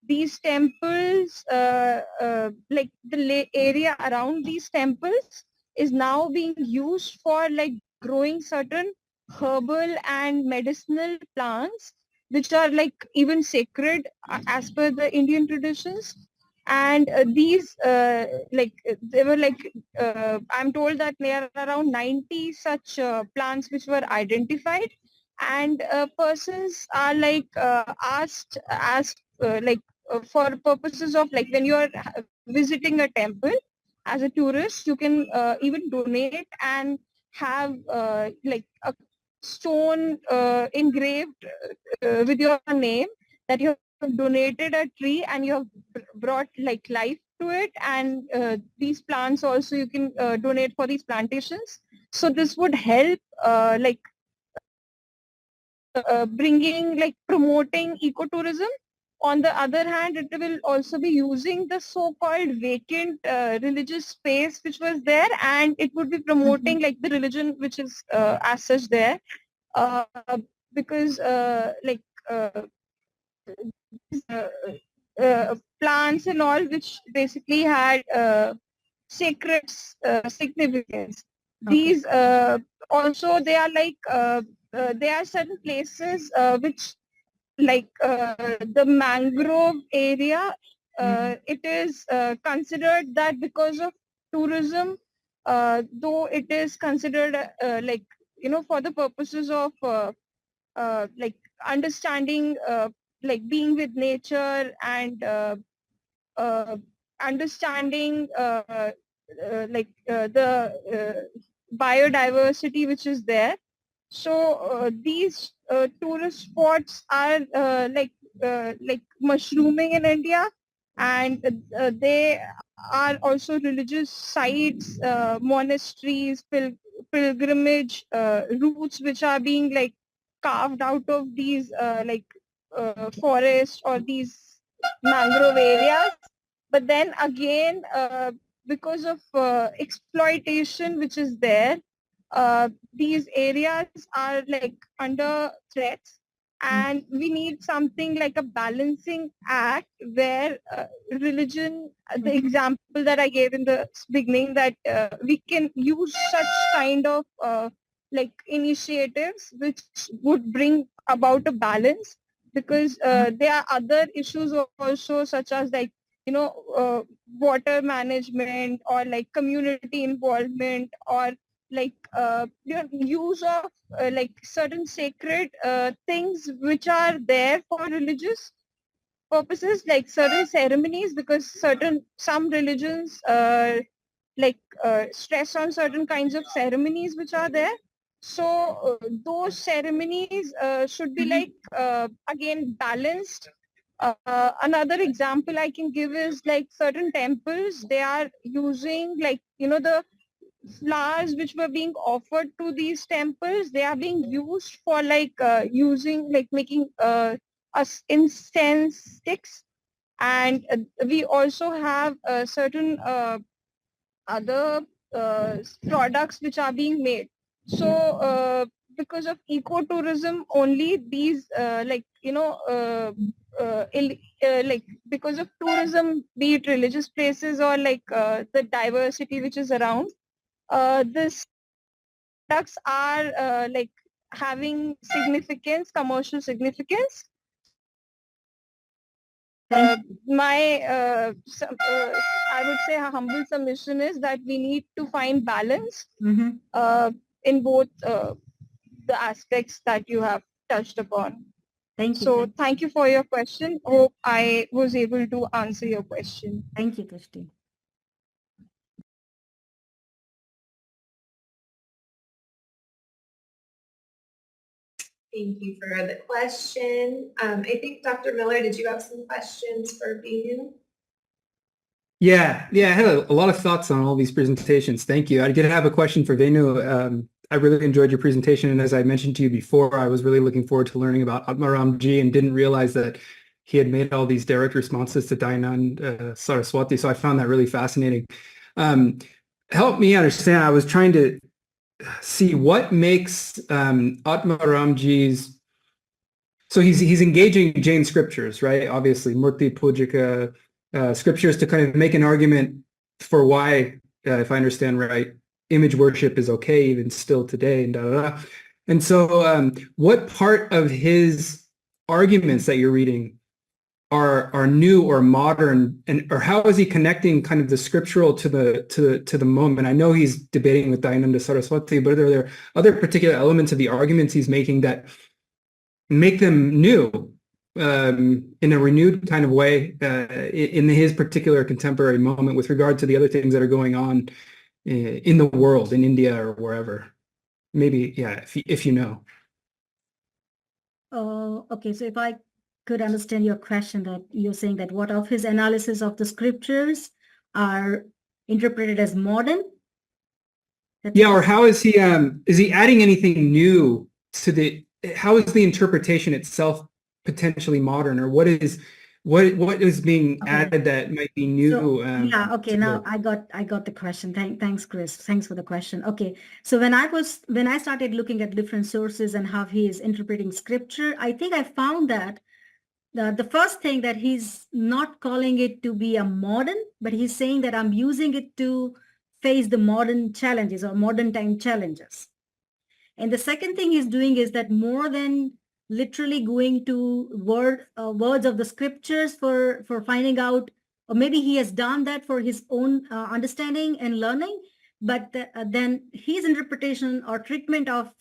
these temples, like the area around these temples is now being used for like growing certain herbal and medicinal plants, which are like even sacred as per the Indian traditions. And these they were like I'm told that there are around 90 such plants which were identified, and persons are like asked for purposes of like when you are visiting a temple as a tourist, you can even donate and have like a stone engraved with your name that you have donated a tree and you have brought like life to it, and these plants also you can donate for these plantations. So this would help bringing like promoting ecotourism. On the other hand, it will also be using the so-called vacant religious space which was there, and it would be promoting like the religion which is as such there, uh, because uh, plants and all which basically had sacred significance. Okay. These also they are like there are certain places which like the mangrove area, it is considered that because of tourism, though it is considered for the purposes of like understanding like being with nature and understanding the biodiversity which is there. So these tourist spots are like mushrooming in India, and they are also religious sites, monasteries, pilgrimage routes which are being like carved out of these forests or these mangrove areas. But then again, because of exploitation which is there, these areas are like under threats, and we need something like a balancing act where religion, the example that I gave in the beginning, that we can use such kind of like initiatives which would bring about a balance, because there are other issues also, such as like water management or like community involvement or use of like certain sacred things which are there for religious purposes, like certain ceremonies, because some religions stress on certain kinds of ceremonies which are there. So those ceremonies should be like again balanced. Another example I can give is like certain temples, they are using like, the flowers which were being offered to these temples, they are being used for making us incense sticks. And we also have certain other products which are being made. So because of ecotourism only, these because of tourism, be it religious places or the diversity which is around, this products are having significance, commercial significance. I would say a humble submission is that we need to find balance in both the aspects that you have touched upon. Thank you. So thank you for your question. Hope I was able to answer your question. Thank you, Tushti. Thank you for the question. I think Dr. Miller, did you have some questions for Venu? Yeah, I had a lot of thoughts on all these presentations. Thank you. I did have a question for Venu. I really enjoyed your presentation, and as I mentioned to you before, I was really looking forward to learning about Atmaramji and didn't realize that he had made all these direct responses to Dayanand Saraswati, so I found that really fascinating. Help me understand, I was trying to see what makes Atmaramji's, so he's engaging Jain scriptures, right? Obviously, Murti Pujika scriptures to kind of make an argument for why, if I understand right, image worship is okay even still today, and And so what part of his arguments that you're reading are new or modern, and or how is he connecting kind of the scriptural to the moment? I know he's debating with Dayananda Saraswati, but are there other particular elements of the arguments he's making that make them new in a renewed kind of way in his particular contemporary moment with regard to the other things that are going on in the world, in India or wherever? Maybe, yeah, if you know. Okay, so if I could understand your question, that you're saying that what of his analysis of the scriptures are interpreted as modern? Yeah, or how is he adding anything new to the, how is the interpretation itself potentially modern, or what is being added that might be new? So, yeah, okay, now I got the question. Thanks, Chris. Thanks for the question. Okay, so when I started looking at different sources and how he is interpreting scripture, I think I found that the first thing, that he's not calling it to be a modern, but he's saying that I'm using it to face the modern challenges or modern time challenges. And the second thing he's doing is that more than literally going to words of the scriptures for finding out, or maybe he has done that for his own understanding and learning, but then his interpretation or treatment of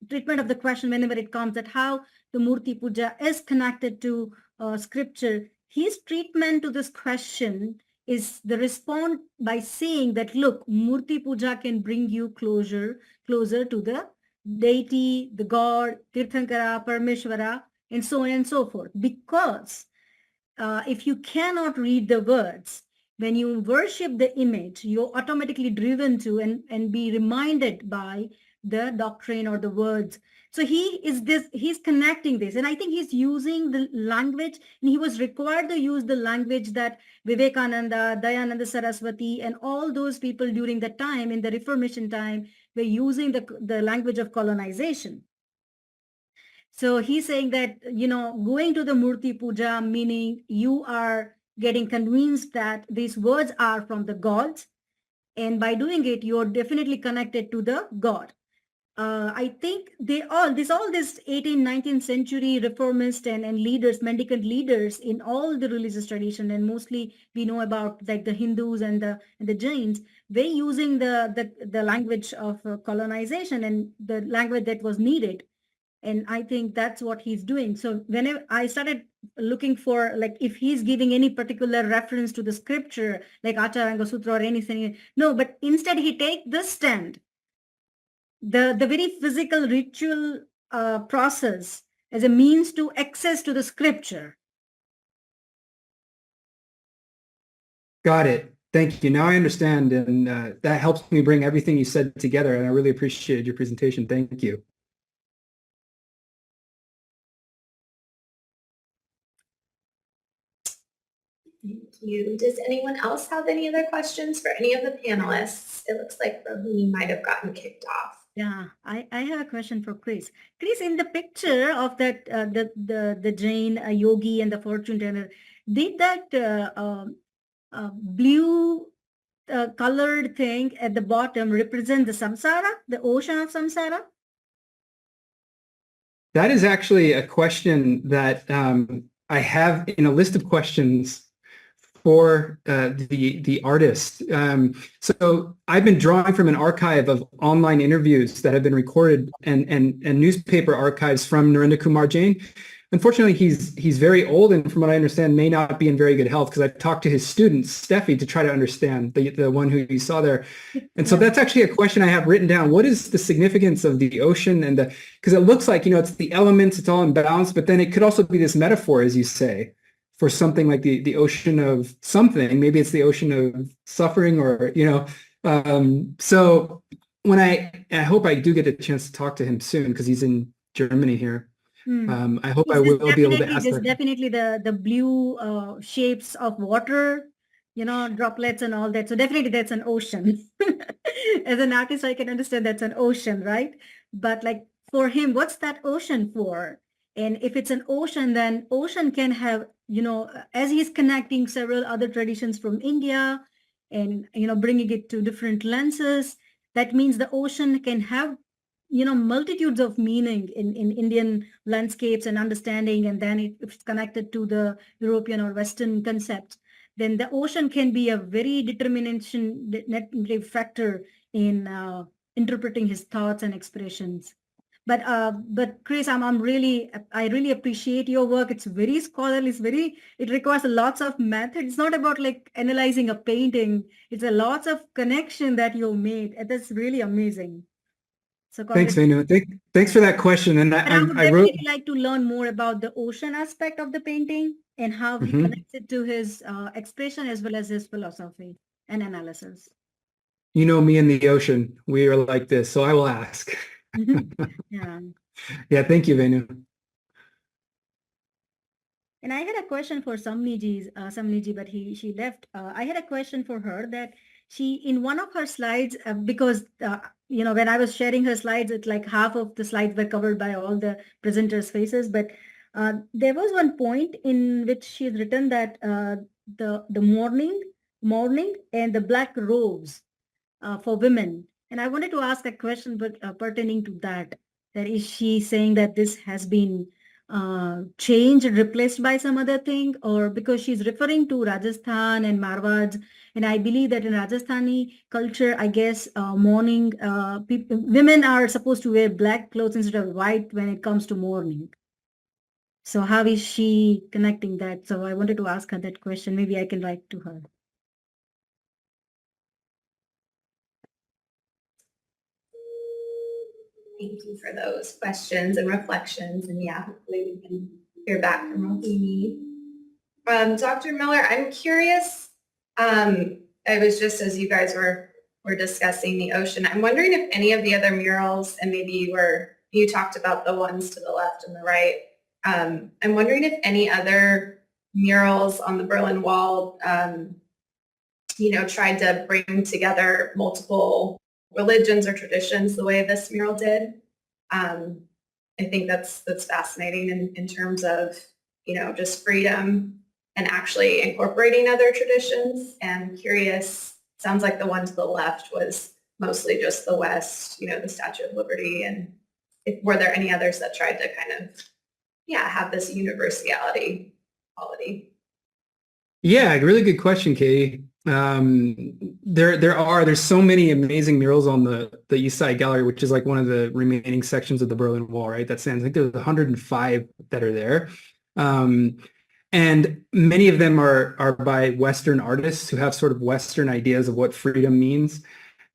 the question whenever it comes, that how the Murti Puja is connected to scripture, his treatment to this question is the response by saying that, look, Murti Puja can bring you closer to the deity, the God, Tirthankara, Parameshwara, and so on and so forth. Because if you cannot read the words, when you worship the image, you're automatically driven to and be reminded by the doctrine or the words. So he's connecting this, and I think he's using the language, and he was required to use the language that Vivekananda, Dayananda Saraswati, and all those people during the time, in the Reformation time, were using the language of colonization. So he's saying that, going to the Murti Puja, meaning you are getting convinced that these words are from the gods, and by doing it, you're definitely connected to the God. I think all these 18th, 19th century reformist and leaders, mendicant leaders in all the religious tradition, and mostly we know about like the Hindus and the Jains, they using the language of colonization and the language that was needed. And I think that's what he's doing. So whenever I started looking for, like, if he's giving any particular reference to the scripture, like Acharanga Sutra or anything, no, but instead he take this stand, the very physical ritual process as a means to access to the scripture. Got it. Thank you. Now I understand, and that helps me bring everything you said together, and I really appreciated your presentation. Thank you. Thank you. Does anyone else have any other questions for any of the panelists? It looks like Rohini might have gotten kicked off. Yeah, I have a question for Chris. Chris, in the picture of that the Jain yogi and the fortune teller, did that blue colored thing at the bottom represent the samsara, the ocean of samsara? That is actually a question that I have in a list of questions for the artist. So I've been drawing from an archive of online interviews that have been recorded and newspaper archives from Narendra Kumar Jain. Unfortunately, he's very old, and from what I understand, may not be in very good health, because I've talked to his student, Steffi, to try to understand, the one who you saw there. And so that's actually a question I have written down. What is the significance of the ocean and because it looks like, it's the elements, it's all in balance, but then it could also be this metaphor, as you say, for something like the ocean of something. Maybe it's the ocean of suffering, or, so when I hope I do get a chance to talk to him soon, because he's in Germany here. I hope I will be able to ask There's that. definitely the blue shapes of water, droplets and all that. So definitely that's an ocean. As an artist, I can understand that's an ocean, right? But like for him, what's that ocean for? And if it's an ocean, then ocean can have, as he's connecting several other traditions from India and, bringing it to different lenses, that means the ocean can have multitudes of meaning in Indian landscapes and understanding, and then if it's connected to the European or Western concepts, then the ocean can be a very determination factor in interpreting his thoughts and expressions. But Chris, I really appreciate your work. It's very scholarly. It requires lots of method. It's not about like analyzing a painting. It's a lots of connection that you made. And that's really amazing. So Thanks, Venu. Thanks for that question. And I would I wrote. definitely like to learn more about the ocean aspect of the painting and how he connects it to his expression as well as his philosophy and analysis. Me and the ocean, we are like this. So I will ask. Yeah. Yeah. Thank you, Venu. And I had a question for Samani, but she left. I had a question for her that she, in one of her slides, because, when I was sharing her slides, it's like half of the slides were covered by all the presenters' faces. But there was one point in which she's written that the mourning and the black robes for women. And I wanted to ask a question pertaining to that. That is she saying that this has been changed, replaced by some other thing, or because she's referring to Rajasthan and Marwads, and I believe that in Rajasthani culture, I guess mourning, women are supposed to wear black clothes instead of white when it comes to mourning. So how is she connecting that? So I wanted to ask her that question. Maybe I can write to her. Thank you for those questions and reflections. And yeah, hopefully we can hear back from Rohini. Dr. Miller, I'm curious, I was just, as you guys were discussing the ocean, I'm wondering if any of the other murals, and maybe you talked about the ones to the left and the right, I'm wondering if any other murals on the Berlin Wall, tried to bring together multiple religions or traditions the way this mural did. I think that's fascinating in terms of, just freedom and actually incorporating other traditions. And curious, sounds like the one to the left was mostly just the West, the Statue of Liberty, and were there any others that tried to kind of, have this universality quality? Yeah, really good question, Katie. There's so many amazing murals on the East Side Gallery, which is like one of the remaining sections of the Berlin Wall, right? That stands, I think there's 105 that are there. And many of them are by Western artists who have sort of Western ideas of what freedom means.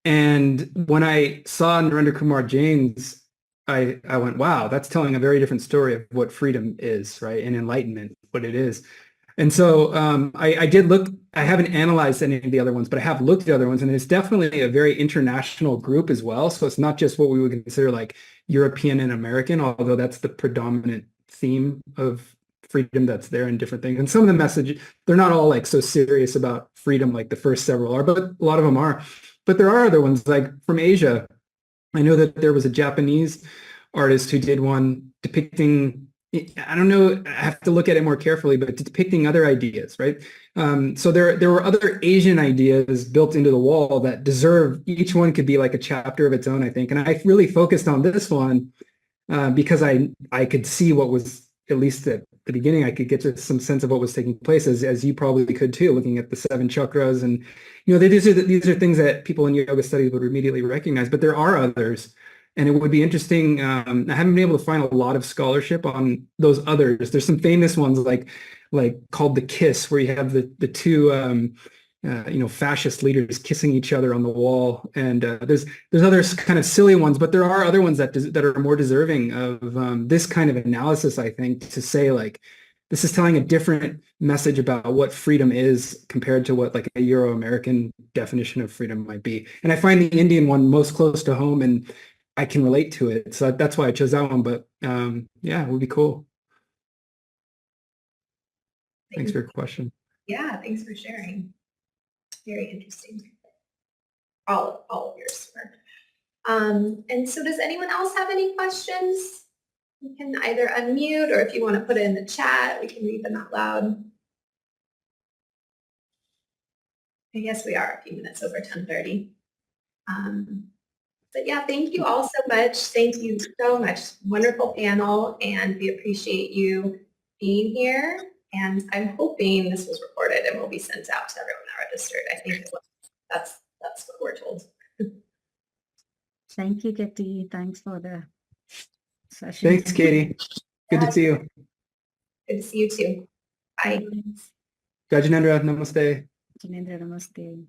And when I saw Narendra Kumar Jain's, I went, wow, that's telling a very different story of what freedom is, right? And enlightenment, what it is. And so I did look, I haven't analyzed any of the other ones, but I have looked at other ones, and it's definitely a very international group as well. So it's not just what we would consider like European and American, although that's the predominant theme of freedom that's there in different things. And some of the message, they're not all like so serious about freedom like the first several are, but a lot of them are. But there are other ones like from Asia. I know that there was a Japanese artist who did one depicting, I don't know, I have to look at it more carefully, but depicting other ideas, right? So there were other Asian ideas built into the wall that deserve, each one could be like a chapter of its own, I think. And I really focused on this one because I could see what was, at least at the beginning, I could get to some sense of what was taking place, as you probably could too, looking at the 7 chakras. And, these are things that people in yoga studies would immediately recognize, but there are others. And it would be interesting. I haven't been able to find a lot of scholarship on those others. There's some famous ones like called The Kiss, where you have the two fascist leaders kissing each other on the wall. And there's other kind of silly ones, but there are other ones that are more deserving of this kind of analysis, I think, to say like, this is telling a different message about what freedom is compared to what like a Euro-American definition of freedom might be. And I find the Indian one most close to home, and I can relate to it. So that's why I chose that one. But yeah, it would be cool. Thanks for your question. Yeah, thanks for sharing. Very interesting. All of yours. And so does anyone else have any questions? You can either unmute, or if you want to put it in the chat, we can read them out loud. I guess we are a few minutes over 10:30. But yeah, thank you all so much. Thank you so much. Wonderful panel, and we appreciate you being here. And I'm hoping this was recorded and will be sent out to everyone that registered. I think that's what we're told. Thank you, Katie. Thanks for the session. Thanks, Katie. Good to see you. Good to see you too. Bye. Gajanendra, namaste. Janendra, namaste.